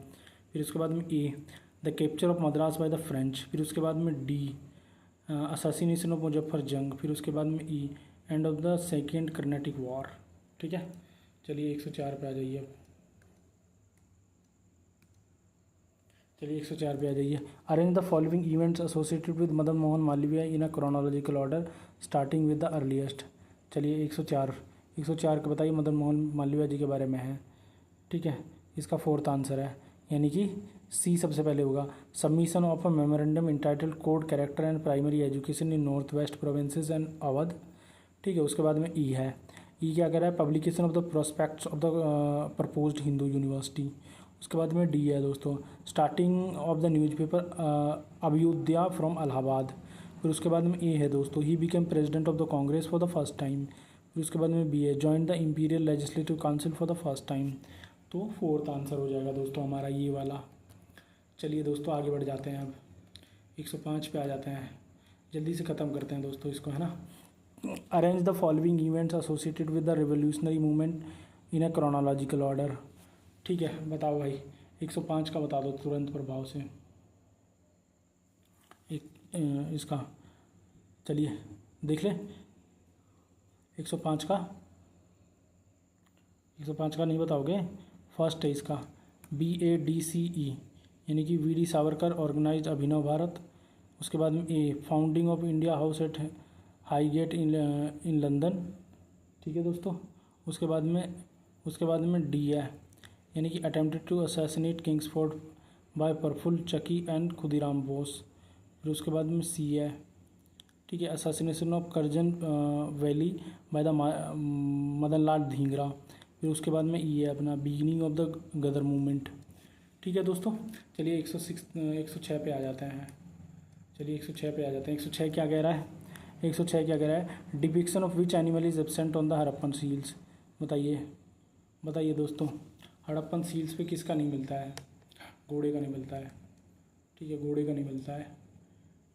फिर उसके बाद में A the capture of Madras by the French. फिर उसके बाद में D असासिनेशन ऑफ मुजफ्फर जंग। फिर उसके बाद में E end of the second Carnatic war. ठीक है, चलिए 104 पे आ जाइए अब। चलिए 104 पे आ जाइए। Arrange the following events associated with Madan Mohan Malviya in a chronological order starting with the earliest. चलिए 104 का बताइए, मदन मोहन मालवीय जी के बारे में है। ठीक है, इसका 4th आंसर है, यानी कि C सबसे पहले होगा। Submission of a memorandum entitled code character and primary education in north west provinces and Awadh. ठीक है, उसके बाद में E है। E क्या कह रहा है? Publication of the prospectus of the proposed Hindu University. उसके बाद में D है दोस्तों, starting of the newspaper Abhyudaya from Allahabad. फिर उसके बाद में ए है दोस्तों, he became president of the Congress for the first time. फिर उसके बाद में बी है, join the Imperial Legislative Council for the first time. तो फोर्थ आंसर हो जाएगा दोस्तों हमारा ये वाला। चलिए दोस्तों आगे बढ़ जाते हैं, अब 105 पे आ जाते हैं, जल्दी से ख़त्म करते हैं दोस्तों इसको, है ना। Arrange the following events associated with the revolutionary movement in a chronological order. ठीक है, बताओ भाई 105 का बता दो तुरंत प्रभाव से। एक इसका चलिए देख लें, 105 का, 105 का नहीं बताओगे। फर्स्ट है इसका BADCE, यानी कि V D Savarkar organised Abhinav Bharat. उसके बाद में A, founding of India House at Highgate in London. ठीक है दोस्तों। उसके बाद में डी है, यानी कि attempted to assassinate Kingsford by Prafulla Chaki and Khudiram Bose. फिर उसके बाद में सी है, ठीक है, assassination of Curzon Wyllie by the Madan Lal Dhingra. फिर उसके बाद में ई है अपना beginning of the Ghadar movement. ठीक है दोस्तों, चलिए 106 पे आ जाते हैं। चलिए 106 पे आ जाते हैं। 106 क्या कह रहा है, 106 क्या कह रहा है, depiction of which animal is absent on the Harappan seals. बताइए दोस्तों, हड़प्पन सील्स पे किसका नहीं मिलता है, घोड़े का नहीं मिलता है। ठीक है, घोड़े का नहीं मिलता है।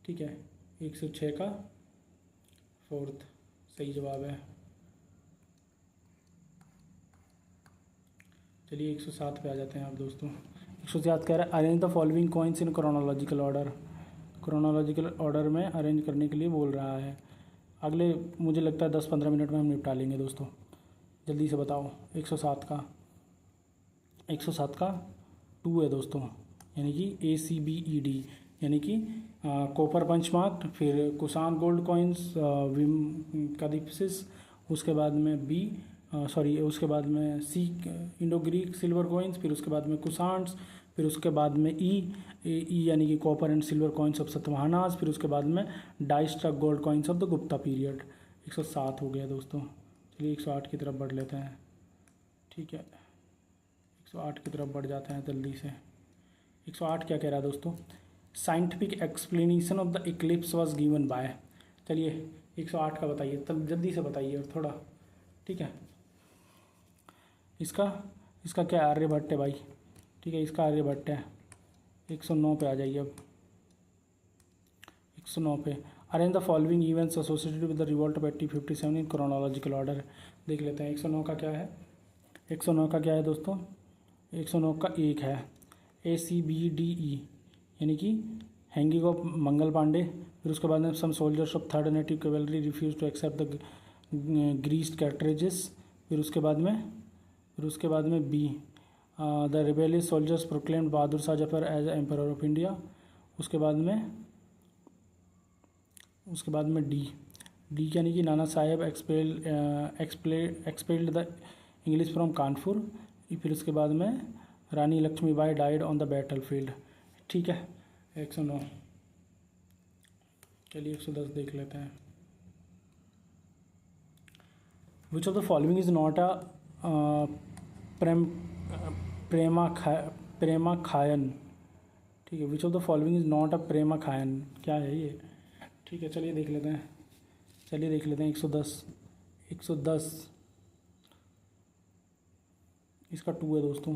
ठीक है, 106 का फोर्थ सही जवाब है। चलिए 107 पे आ जाते हैं आप दोस्तों। 107 कह रहा है, arrange the following coins in chronological order. Chronological order में अरेंज करने के लिए बोल रहा है। अगले मुझे लगता है 10-15 मिनट में हम निपटा लेंगे दोस्तों, जल्दी से बताओ। 107 का 2 है दोस्तों, यानी कि ACBED, यानी कि कॉपर पंचमार्क। फिर कुसान गोल्ड कॉइन्स, विम कदीपसिस। उसके बाद में उसके बाद में सी, इंडो ग्रीक सिल्वर कॉइन्स। फिर उसके बाद में कुसान्स। फिर उसके बाद में ई यानी कि copper and silver coins of Satavahanas. फिर उसके बाद में die struck gold coins of the Gupta period. 107 हो गया दोस्तों। चलिए 108 की तरफ बढ़ लेते हैं। ठीक है, 108 की तरफ बढ़ जाते हैं जल्दी से। 108 क्या कह रहा है दोस्तों, scientific explanation of the Eclipse was given by. चलिए 108 का बताइए, तब जल्दी से बताइए और थोड़ा। ठीक है, इसका क्या आर्यभट्ट है भाई। ठीक है, इसका आर्यभट्ट है। 109 पे आ जाइए अब। 109 पे, arrange the following events associated with the revolt of 1857 in chronological order. देख लेते हैं 109 का क्या है। 109 का क्या है दोस्तों, 109 का एक है ACBDE, यानी कि हैंगिंग ऑफ मंगल पांडे। फिर उसके बाद में some soldiers of third native cavalry refuse to accept the greased cartridges. फिर उसके बाद में B, the rebellious soldiers proclaimed Bahadur Shah Zafar as emperor of India. उसके बाद में डी यानी कि Nana Sahib expelled the English from Kanpur. फिर उसके बाद में Rani Lakshmibai died on the battlefield. ठीक है, 109। चलिए 110 देख लेते हैं। Which of the following is not a premakhyan. ठीक है, which of the following is not a premakhyan, क्या है ये। ठीक है, चलिए देख लेते हैं। 110 इसका 2 है दोस्तों,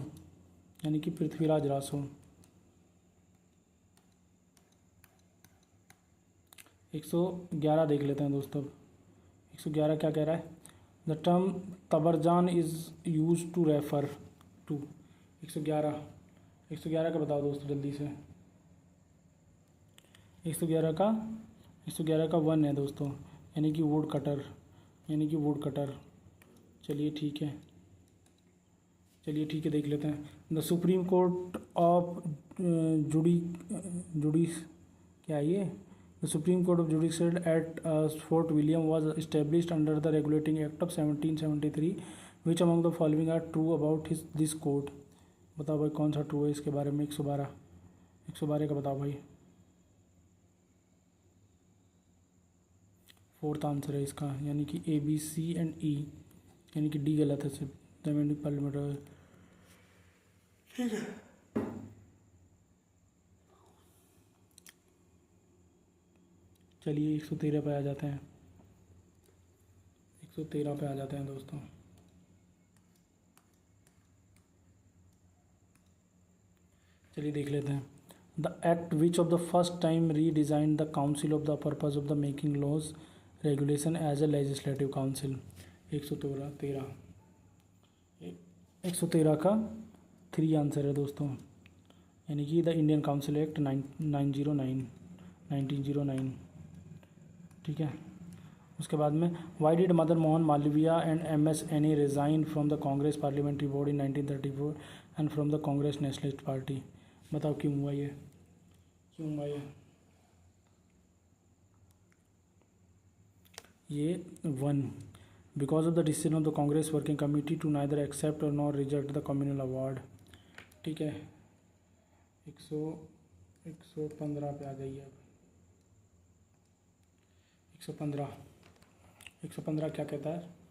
यानी कि पृथ्वीराज रासो। 111 देख लेते हैं दोस्तों। 111 क्या कह रहा है, the term tabarjan is use to refer to. 111 का बताओ दोस्तों जल्दी से। 111 का 1 है दोस्तों, यानी कि वुड कटर। चलिए ठीक है देख लेते हैं। द सुप्रीम कोर्ट ऑफ जुडिस, क्या है ये, the supreme court of judicial at Fort William was established under the regulating act of 1773। Which among the following are true about this court. बताओ भाई कौन सा ट्रू है इसके बारे में। 112 का बताओ भाई। फोर्थ आंसर है इसका, यानी कि ABC एंड E, यानी कि डी गलत है सिर्फ। पार्लियामेंट। ठीक है, चलिए 113 पे आ जाते हैं, 113 पे आ जाते हैं दोस्तों। चलिए देख लेते हैं। The act which of the first time redesign the council of the purpose of the making laws regulation as a legislative council. 113 113 का 3 आंसर है दोस्तों, यानी कि द इंडियन काउंसिल एक्ट 1909। ठीक है। उसके बाद में why did Madan Mohan Malaviya and MS Aney resign from the Congress Parliamentary Board in 1934 and from the Congress Nationalist Party. बताओ क्यों हुआ ये, क्यों हुआ ये 1 because of the decision of the Congress Working Committee to neither accept और not reject the communal award. ठीक है। 115 पे आ जाइए अब। 115 क्या कहता है?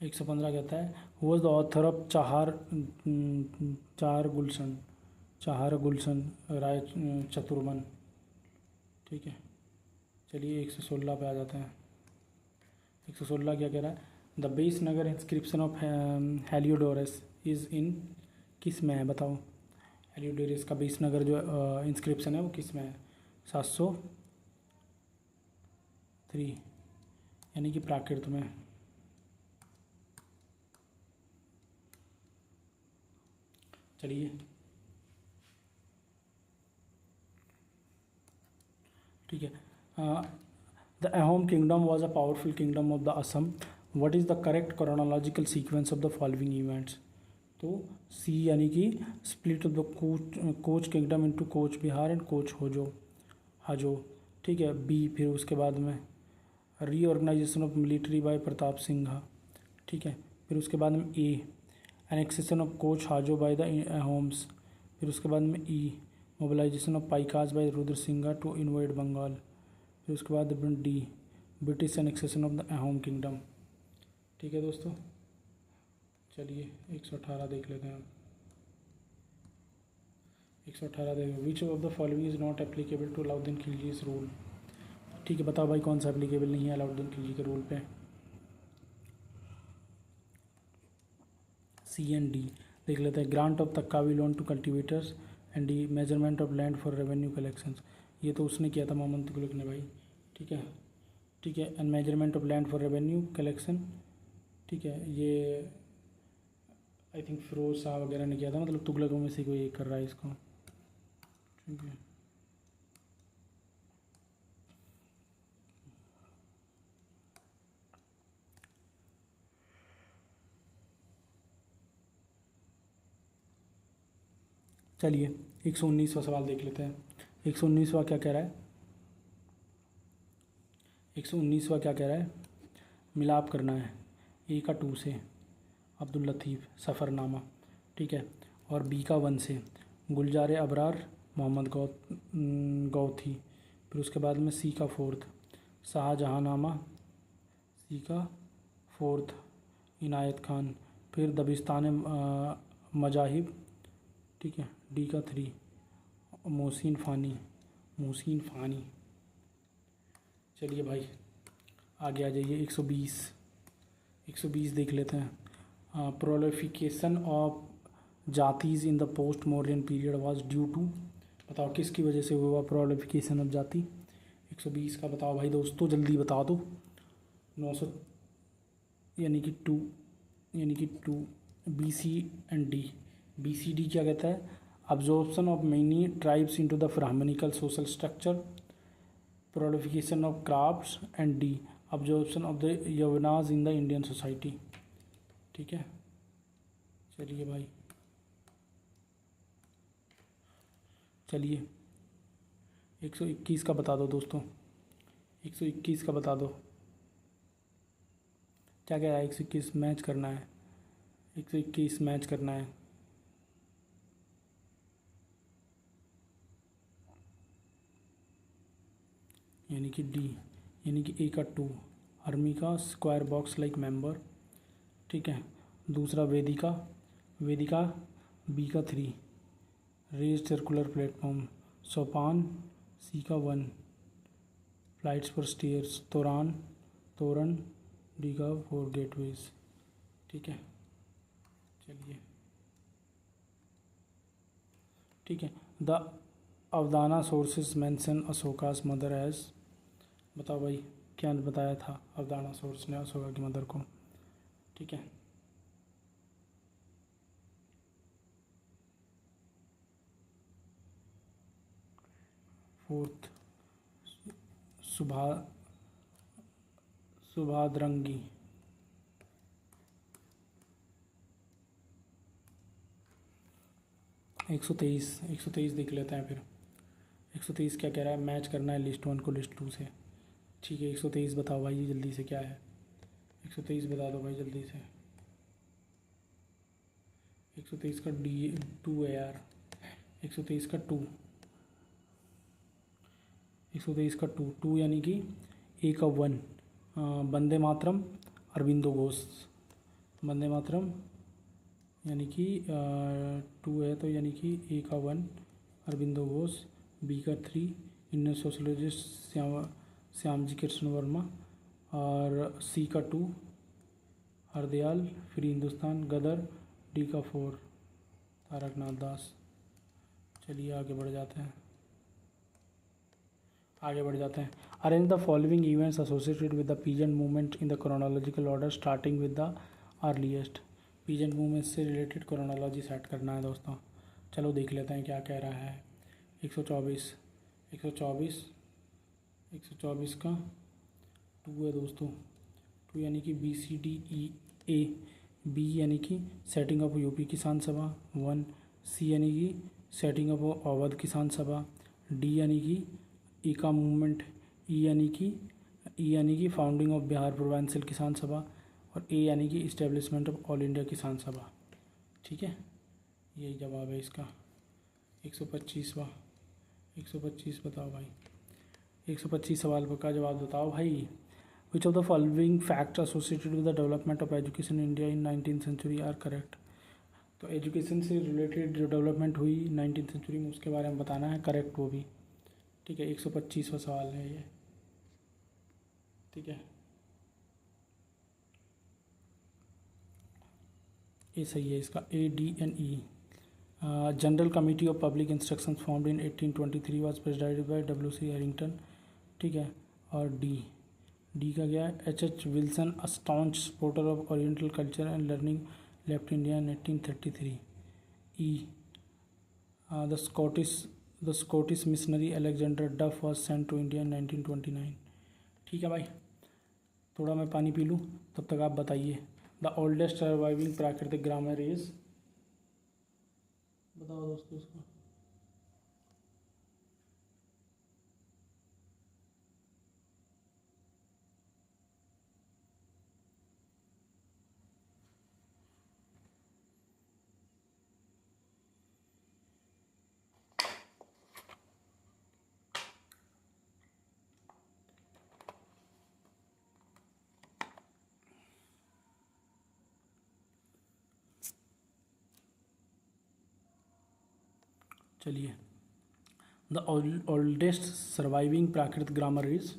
एक 115 कहता है who was the author of चार गुलशन राय चतुर्मन। ठीक है। चलिए 116 पे आ जाते हैं। 116 क्या कह रहा है? The base Nagar inscription of Heliodorus is in, किस में है बताओ? हेलियोडोरस का बेस नगर जो इंस्क्रिप्शन है वो किस में है? 703 यानी कि प्राकृत में। चलिए ठीक है। The Ahom kingdom was a powerful kingdom of the Assam. What is the correct chronological sequence of the following events? तो सी यानी कि split of the Koch kingdom into Koch Bihar and Koch Hajo. ठीक है। बी फिर उसके बाद में reorganisation of military by Pratap Singha. ठीक है। फिर उसके बाद में A annexation of Koch Hajo by the Ahoms. फिर उसके बाद में ई mobilisation of paikas by Rudra Singha to invade Bengal. फिर उसके बाद D British annexation of the Ahom kingdom. ठीक है दोस्तों। चलिए 118 देख लेते हैं। 118 देख, which of the following is not applicable to Alauddin Khilji's rule. ठीक है, बताओ भाई कौन सा एप्लीकेबल नहीं है अलाउद्दीन खिलजी के रूल पे? सी एंड डी देख लेते हैं। Grant of taccavi loan to cultivators and the measurement of land for revenue collections. ये तो उसने किया था मोहम्मद तुगलक ने भाई। ठीक है। ठीक है। And measurement of land for revenue collection. ठीक है। ये आई थिंक फिरोज शाह वगैरह ने किया था, मतलब तुगलकों में से कोई एक कर रहा है इसको। ठीक है। चलिए 119वां सवाल देख लेते हैं। 119वां क्या कह रहा है? 119वां क्या कह रहा है? मिलाप करना है ए का 2 से अब्दुल लतीफ़ सफ़रनामा। ठीक है। और बी का 1 से गुलजार अबरार मोहम्मद गौथी। फिर उसके बाद में सी का 4 शाहजहांनामा। सी का 4 इनायत खान। फिर दबिस्तान मजाहिब। ठीक है। डी का 3 मोहसिन फ़ानी। चलिए भाई आगे आ जाइए। 120 देख लेते हैं। Prolification of jatis in the post modern period was due to, बताओ किसकी वजह से हुआ प्रोलिफिकेशन ऑफ जाति? 120 का बताओ भाई दोस्तों, जल्दी बता दो। 900 यानी कि 2 B C and D. B C D क्या कहता है? Absorption of many tribes into the Brahmanical social structure, proliferation of crafts and D absorption of the Yavanas in the Indian society. ठीक है। चलिए भाई चलिए 121 का बता दो दोस्तों। 121 का बता दो क्या कह रहा है? 121 मैच करना है। 121 मैच करना है। यानी कि डी यानी कि ए का 2 आर्मी का स्क्वायर बॉक्स लाइक मेंबर। ठीक है। दूसरा वेदिका बी का 3 रेज सर्कुलर प्लेटफॉर्म, सोपान, सी का 1, फ्लाइट्स पर स्टेयर्स, तोरण, डी का 4 गेटवेज। ठीक है, चलिए ठीक है। The Avadana sources mention Ashoka's mother as, बताओ भाई क्या बताया था अवदाना सोर्स ने अशोका की मदर को। ठीक है, फोर्थ सुभाद्रंगी। 123 देख लेते हैं फिर। 123 क्या कह रहा है, मैच करना है लिस्ट 1 को लिस्ट 2 से। ठीक है, 123 बताओ भाई जल्दी से क्या है, 123 बता दो भाई जल्दी से। 123 का डी 2 है यार, 123 का 2, 123 का 2 यानी कि ए का 1, वंदे मातरम अरविंदो घोष, वंदे मातरम यानी कि 2 है तो यानी कि ए का 1 अरविंदो घोष, बी का 3 इंडियन सोशलिस्ट श्यामजी कृष्ण वर्मा, और सी का 2 हरदयाल फ्री हिंदुस्तान गदर, डी का 4 तारकनाथ दास। चलिए आगे बढ़ जाते हैं, arrange the following events associated with the peasant movement in the chronological order starting with the earliest. Peasant movement से रिलेटेड क्रोनोलॉजी सेट करना है दोस्तों। चलो देख लेते हैं क्या कह रहा है। 124 का 2 है दोस्तों, 2 यानी कि BCDEA, बी यानी कि सेटिंग अप यूपी किसान सभा 1, सी यानी कि सेटिंग अप अवध किसान सभा, डी यानी कि ईका मूवमेंट, ई यानी कि फाउंडिंग ऑफ बिहार प्रोविंशियल किसान सभा, और ए यानी कि इस्टेब्लिशमेंट ऑफ ऑल इंडिया किसान सभा। ठीक है, यही जवाब है इसका। 125 बताओ भाई, 125 सवाल का जवाब बताओ भाई। Which of the following facts associated with the development of education in India in 19th century are correct. तो एजुकेशन से रिलेटेड जो डेवलपमेंट हुई 19th सेंचुरी में उसके बारे में बताना है, करेक्ट वो भी। ठीक है, 125वां सवाल है ये। ठीक है, ये सही है इसका, ADNE। General committee of public instruction formed in 1823 was presided by WC Harrington. ठीक है, और डी का क्या है, H Wilson a staunch supporter of oriental culture and learning left India in 1833। The Scottish missionary Alexander Duff was sent to India in 1929। ठीक है भाई, थोड़ा मैं पानी पी लूँ तब तक आप बताइए। द ओल्डेस्ट सर्वाइविंग प्राकृतिक ग्रामर इज, बताओ दोस्तों इसको। चलिए, the oldest surviving Prakrit grammar is,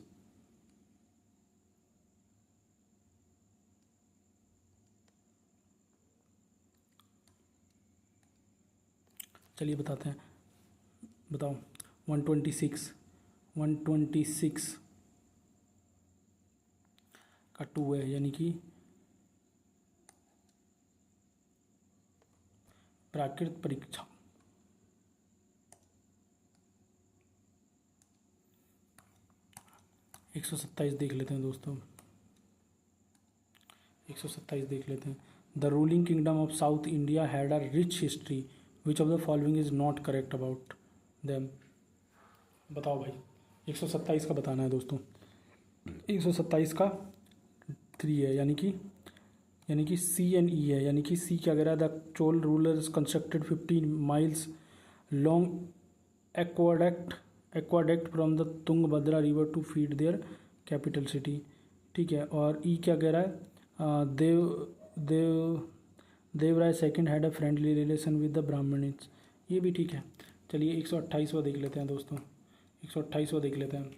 चलिए बताते हैं, बताओ। 126 का 2 है यानी कि प्राकृत परीक्षा। एक 127 देख लेते हैं दोस्तों, 127 देख लेते हैं। The ruling kingdom of south India had a rich history, which of the following is not correct about them. बताओ भाई, 127 का बताना है दोस्तों। 127 का 3 है यानी कि CNE है, यानी कि सी क्या कह रहा है, the Chola rulers constructed 15 miles long aqueduct from the Tungabhadra river to feed their capital city. ठीक है, और ई क्या कह रहा है, Devaraya second had a friendly relation with the Brahmanis. ये भी ठीक है। चलिए 128वां देख लेते हैं दोस्तों, 128वां देख लेते हैं।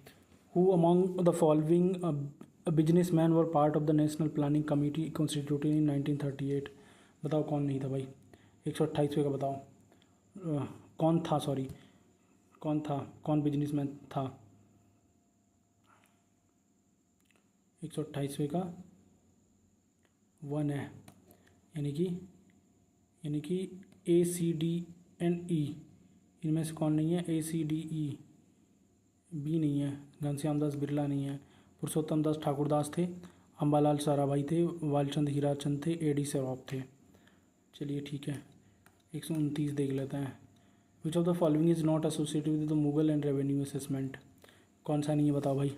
Who among the following business man were part of the national planning committee constituted इन 1938। बताओ कौन नहीं था भाई, 128वें का बताओ। कौन था, सॉरी कौन था, कौन बिजनेसमैन था। 128वें का 1 है, यानी कि ACDNE, इनमें से कौन नहीं है। ACDE, बी नहीं है, घनश्याम दास बिरला नहीं है, पुरुषोत्तम दास ठाकुरदास थे, अम्बालाल साराभाई थे, वालचंद हीराचंद थे, AD सेवाब थे। चलिए ठीक है, 129 देख लेते हैं। Which of the following is not associated with the Mughal and revenue assessment. कौन सा नहीं है बताओ भाई,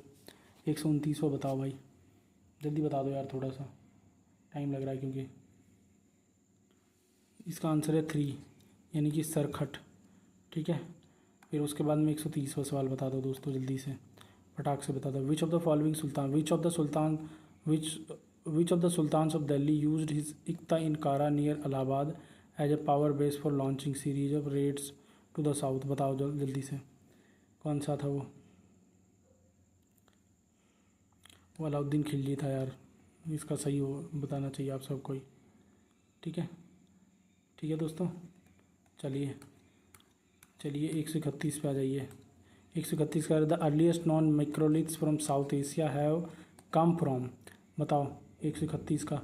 129वां बताओ भाई, जल्दी बता दो यार, थोड़ा सा टाइम लग रहा है क्योंकि। इसका आंसर है 3, यानी कि सरखट। ठीक है, फिर उसके बाद में 130वां सवाल बता दो दोस्तों, जल्दी से फटाक से बता दो। Which of the following sultan, which of the sultans of Delhi used his iqta in Kara near Allahabad as a power base for launching series of raids to the south. बताओ जल्दी से कौन सा था वो अलाउद्दीन खिलजी था यार, इसका सही हो बताना चाहिए आप सबको ही। ठीक है दोस्तों, चलिए 131 पे आ जाइए। 131 का the earliest non microliths from south Asia have come from. बताओ 131 का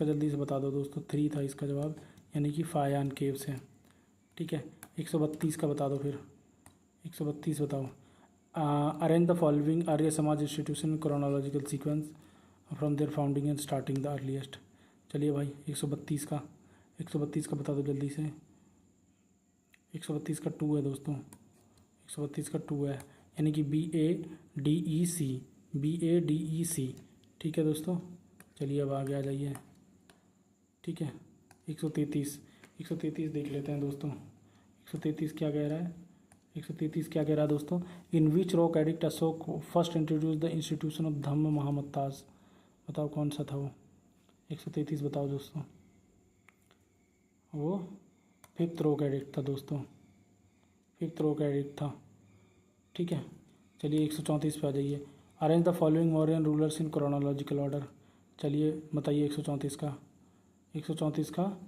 जल्दी से बता दो दोस्तों। 3 था इसका जवाब, यानी कि फायान केव से। ठीक है, 132 का बता दो फिर, 132 बताओ। Arrange the following Arya Samaj institution chronological sequence from their founding and starting the earliest. चलिए भाई 132 का बता दो जल्दी से। 132 का 2 है दोस्तों, 132 का 2 है, यानी कि BADEC। ठीक है दोस्तों, चलिए अब आगे आ जाइए। ठीक है, 133 देख लेते हैं दोस्तों। 133 क्या कह रहा है, 133 क्या कह रहा है दोस्तों। In which rock edict Ashoka first introduce the institution of Dhamma Mahamattas. बताओ कौन सा था वो, 133 बताओ दोस्तों। वो 5th रॉक एडिक्ट था दोस्तों, 5th रॉक एडिक्ट था। ठीक है, चलिए 134 पे आ जाइए। Arrange the following Mauryan rulers in chronological order. चलिए बताइए 134 का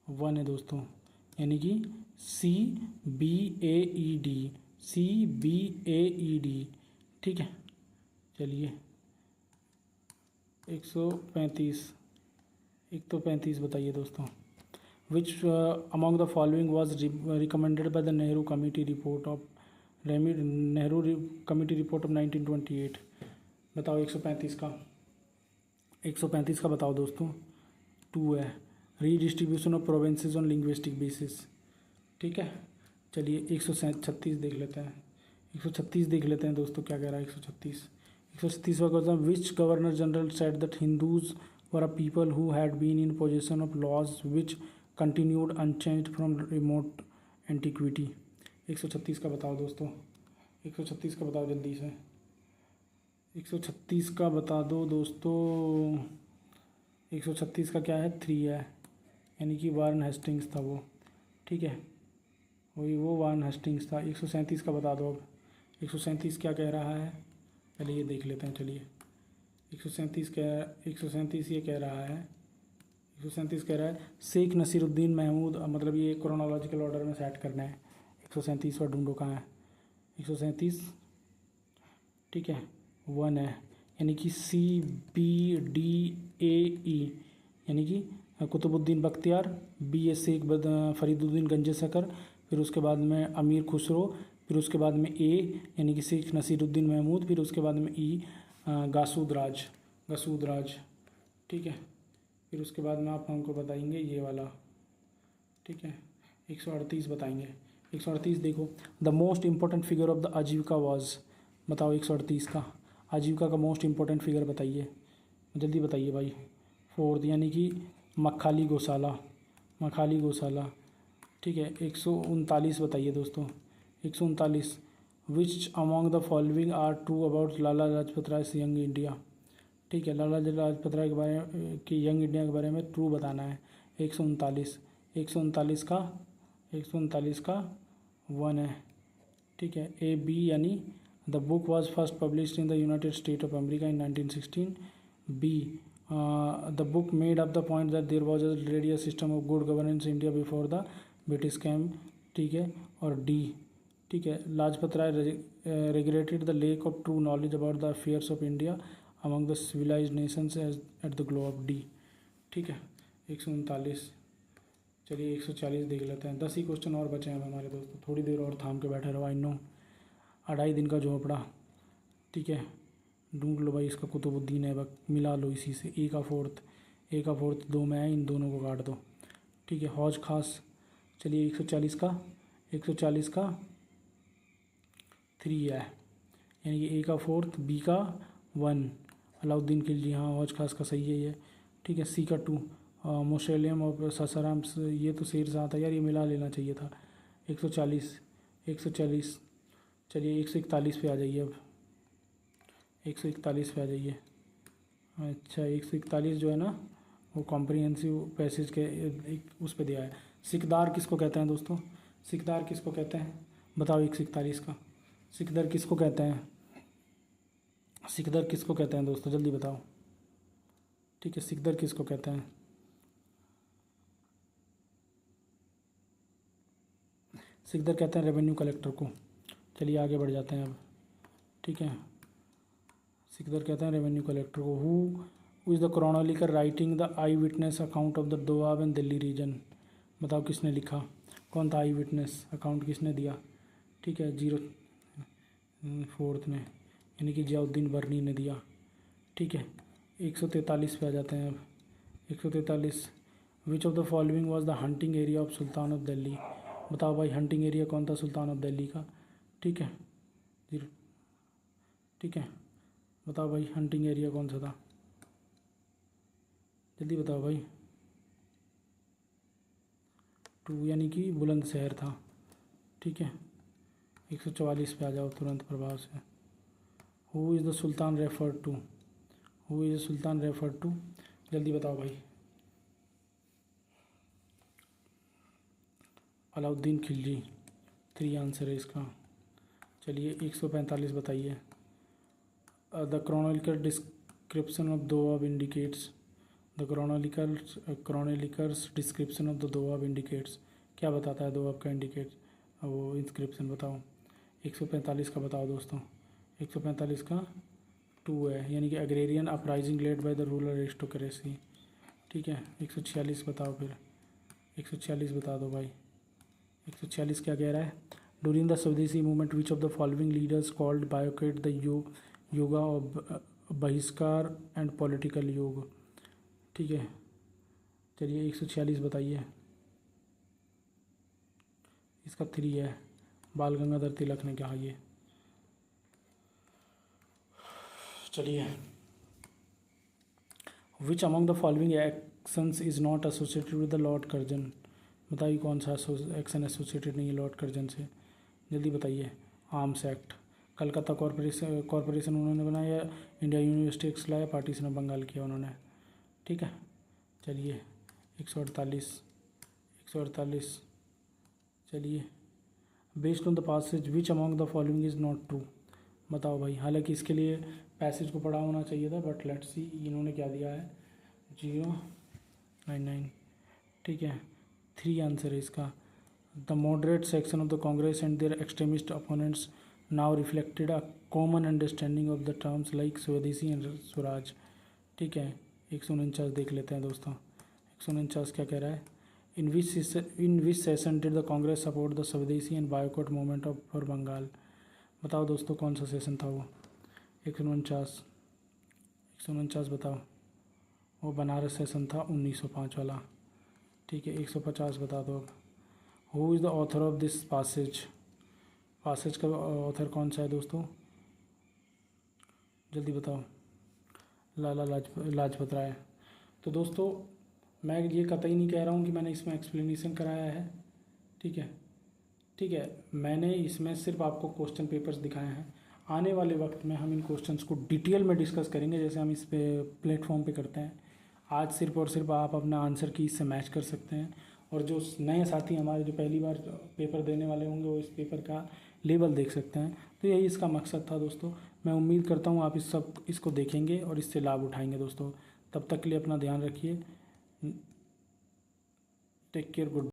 1 है दोस्तों, यानी कि CBAED। ठीक है, चलिए 135 बताइए दोस्तों। विच among the following was recommended by the Nehru committee report of 1928। बताओ 135 का बताओ दोस्तों। 2 है, redistribution of provinces on linguistic basis. ठीक है, चलिए 136 देख लेते हैं। 136 देख लेते हैं दोस्तों, क्या कह रहा है 136 का question. Which governor general said that Hindus were a people who had been in possession of laws which continued unchanged from remote antiquity. 136 का बताओ दोस्तों, 136 का बताओ जल्दी से। 136 का बता दो दोस्तों। 136 का क्या है, 3 है, यानी कि वारन हेस्टिंग्स था वो। ठीक है, वही वो वारन हेस्टिंग्स था। 137 का बता दो अब। 137 क्या कह रहा है, पहले ये देख लेते हैं। चलिए 137 ये कह रहा है, 137 कह रहा है शेख नसीरुद्दीन महमूद। मतलब ये क्रोनोलॉजिकल ऑर्डर में सेट करना है। 137 और ढूंढो कहाँ है, 137। ठीक है, 1 है, यानी कि CBDAE, यानी कि कुतुबुद्दीन बख्तियार। BA शेख फरीदुद्दीन गंज शकर, फिर उसके बाद में अमीर खुसरो, फिर उसके बाद में A यानी कि शेख नसीरुद्दीन महमूद, फिर उसके बाद में E गासूद राज। ठीक है, फिर उसके बाद में आप हमको बताएंगे ये वाला। ठीक है, 138 बताएंगे। 138 देखो, the most important figure of the आजीविका वाज। बताओ 138 का आजीविका का मोस्ट इम्पोर्टेंट फिगर बताइए, जल्दी बताइए भाई। 4th यानी कि मखाली गौशाला। ठीक है, 139 बताइए दोस्तों। 139, which among the following are true about Lala Lajpat Rai young India. ठीक है, लाला लाजपत राय के बारे में कि यंग इंडिया के बारे में ट्रू बताना है। 139 का 139 का 1 है, ठीक है। ए बी यानी the book was first published in the United State of America in 1916। B the book made up the point that there was already a system of good governance India before the British came, ठीक है। और D, ठीक है, Lajpat Rai regretted the lack of true knowledge about the affairs of India among the civilised nations at the globe, D, ठीक है। 139। चलिए 140 देख लेते हैं। 10 ही क्वेश्चन और बचे हैं हमारे दोस्तों, थोड़ी देर और थाम के बैठे रहो। आई नो 2.5 दिन का झोपड़ा, ठीक है। ढूंढ लो भाई इसका कुतुबुद्दीन ऐबक, मिला लो इसी से। ए का फोर्थ 2 में है, इन दोनों को काट दो, ठीक है। हौज खास, चलिए 140 का 3 है, यानी कि ए का फोर्थ, बी का 1, अलाउद्दीन खिलजी, हाँ हौज खास का सही है ये, ठीक है। सी का 2 मोशेलियम और सासाराम, ये तो शेर शाह था यार, ये मिला लेना चाहिए था। 140, चलिए 141 पे आ जाइए अब, 141 पे आ जाइए। अच्छा 141 जो है ना वो कॉम्प्रिहेंसिव पैसेज के एक उस पे दिया है। सिकदार किसको कहते हैं दोस्तों? सिकदार किसको कहते हैं बताओ? 141 का सिकदर किसको कहते हैं? सिकदर किसको कहते हैं दोस्तों, जल्दी बताओ, ठीक है। सिकदर किसको कहते हैं? सिकदर कहते हैं रेवेन्यू कलेक्टर को। चलिए आगे बढ़ जाते हैं अब, ठीक है। सिकदर कहते हैं रेवेन्यू कलेक्टर को। Who is the chronicler writing the eyewitness account of the Doab and Delhi region? बताओ किसने लिखा, कौन था आई विटनेस अकाउंट, किसने दिया? ठीक है 04 में, यानी कि जियाउद्दीन बर्नी ने दिया, ठीक है। 143 पे आ जाते हैं अब। 143, विच of the following was the hunting area of sultan of Delhi? बताओ भाई हंटिंग एरिया कौन था सुल्तान ऑफ दिल्ली का? ठीक है 0, ठीक है। बताओ भाई हंटिंग एरिया कौन सा था, जल्दी बताओ भाई। 2 यानी कि बुलंदशहर था, ठीक है। 144 पे आ जाओ तुरंत प्रभाव से। Who is the sultan referred to? Who is the sultan referred to? जल्दी बताओ भाई। अलाउद्दीन खिलजी, 3 आंसर है इसका। चलिए 145 बताइए। The chronological description of Doab indicates, the chronological description of the Doab indicates, क्या बताता है दोआब का इंडिकेट वो इंस्क्रिप्शन बताओ। 145 का बताओ दोस्तों। 145 का 2 है, यानी कि agrarian uprising led by the rural aristocracy, ठीक है। 146 बताओ फिर, 146 बता दो भाई। 146 क्या कह रहा है? During the swadeshi movement which of the following leaders called boycott the yoga of bahishkar and political yog, ठीक है। चलिए 146 बताइए। इसका 3 है, बाल गंगाधर तिलक ने कहा ये। चलिए विच among the following actions is not associated with the Lord Curzon? बताइए कौन सा एक्शन एसोसिएटेड नहीं है लॉर्ड कर्जन से, जल्दी बताइए। आर्म्स एक्ट, कलकत्ता कॉरपोरेशन उन्होंने बनाया, इंडिया यूनिवर्सिटी एक्ट लाया, पार्टीशन ऑफ बंगाल किया उन्होंने, ठीक है। चलिए 148, चलिए based on the passage which among the following is not true? बताओ भाई। हालांकि इसके लिए पैसेज को पढ़ा होना चाहिए था, बट लेट्स सी इन्होंने क्या दिया है, 099, ठीक है। 3 आंसर है इसका। The moderate section of the Congress and their extremist opponents now reflected a common understanding of the terms like swadeshi and swaraj, ठीक है। 149 देख लेते हैं दोस्तों। 149 क्या कह रहा है? In which session did the Congress support the swadeshi and boycott movement of for Bengal? बताओ दोस्तों कौन सा सेशन था वो? 149 बताओ। वो बनारस सेशन था 1905 वाला, ठीक है। 150 बता दो अब। Who is the author of this passage? Passage का ऑथर कौन सा है दोस्तों, जल्दी बताओ। लाला लाजपत राय। तो दोस्तों मैं ये कतई नहीं कह रहा हूँ कि मैंने इसमें एक्सप्लेनेशन कराया है, ठीक है, ठीक है। मैंने इसमें सिर्फ आपको क्वेश्चन पेपर्स दिखाए हैं। आने वाले वक्त में हम इन क्वेश्चंस को डिटेल में डिस्कस करेंगे, जैसे हम इस पे प्लेटफॉर्म पे करते हैं। आज सिर्फ और सिर्फ आप अपना आंसर की इससे मैच कर सकते हैं, और जो नए साथी हमारे जो पहली बार पेपर देने वाले होंगे वो इस पेपर का लेवल देख सकते हैं। तो यही इसका मकसद था दोस्तों। मैं उम्मीद करता हूँ आप इसको देखेंगे और इससे लाभ उठाएंगे दोस्तों। तब तक के लिए अपना ध्यान रखिए। Take care, good.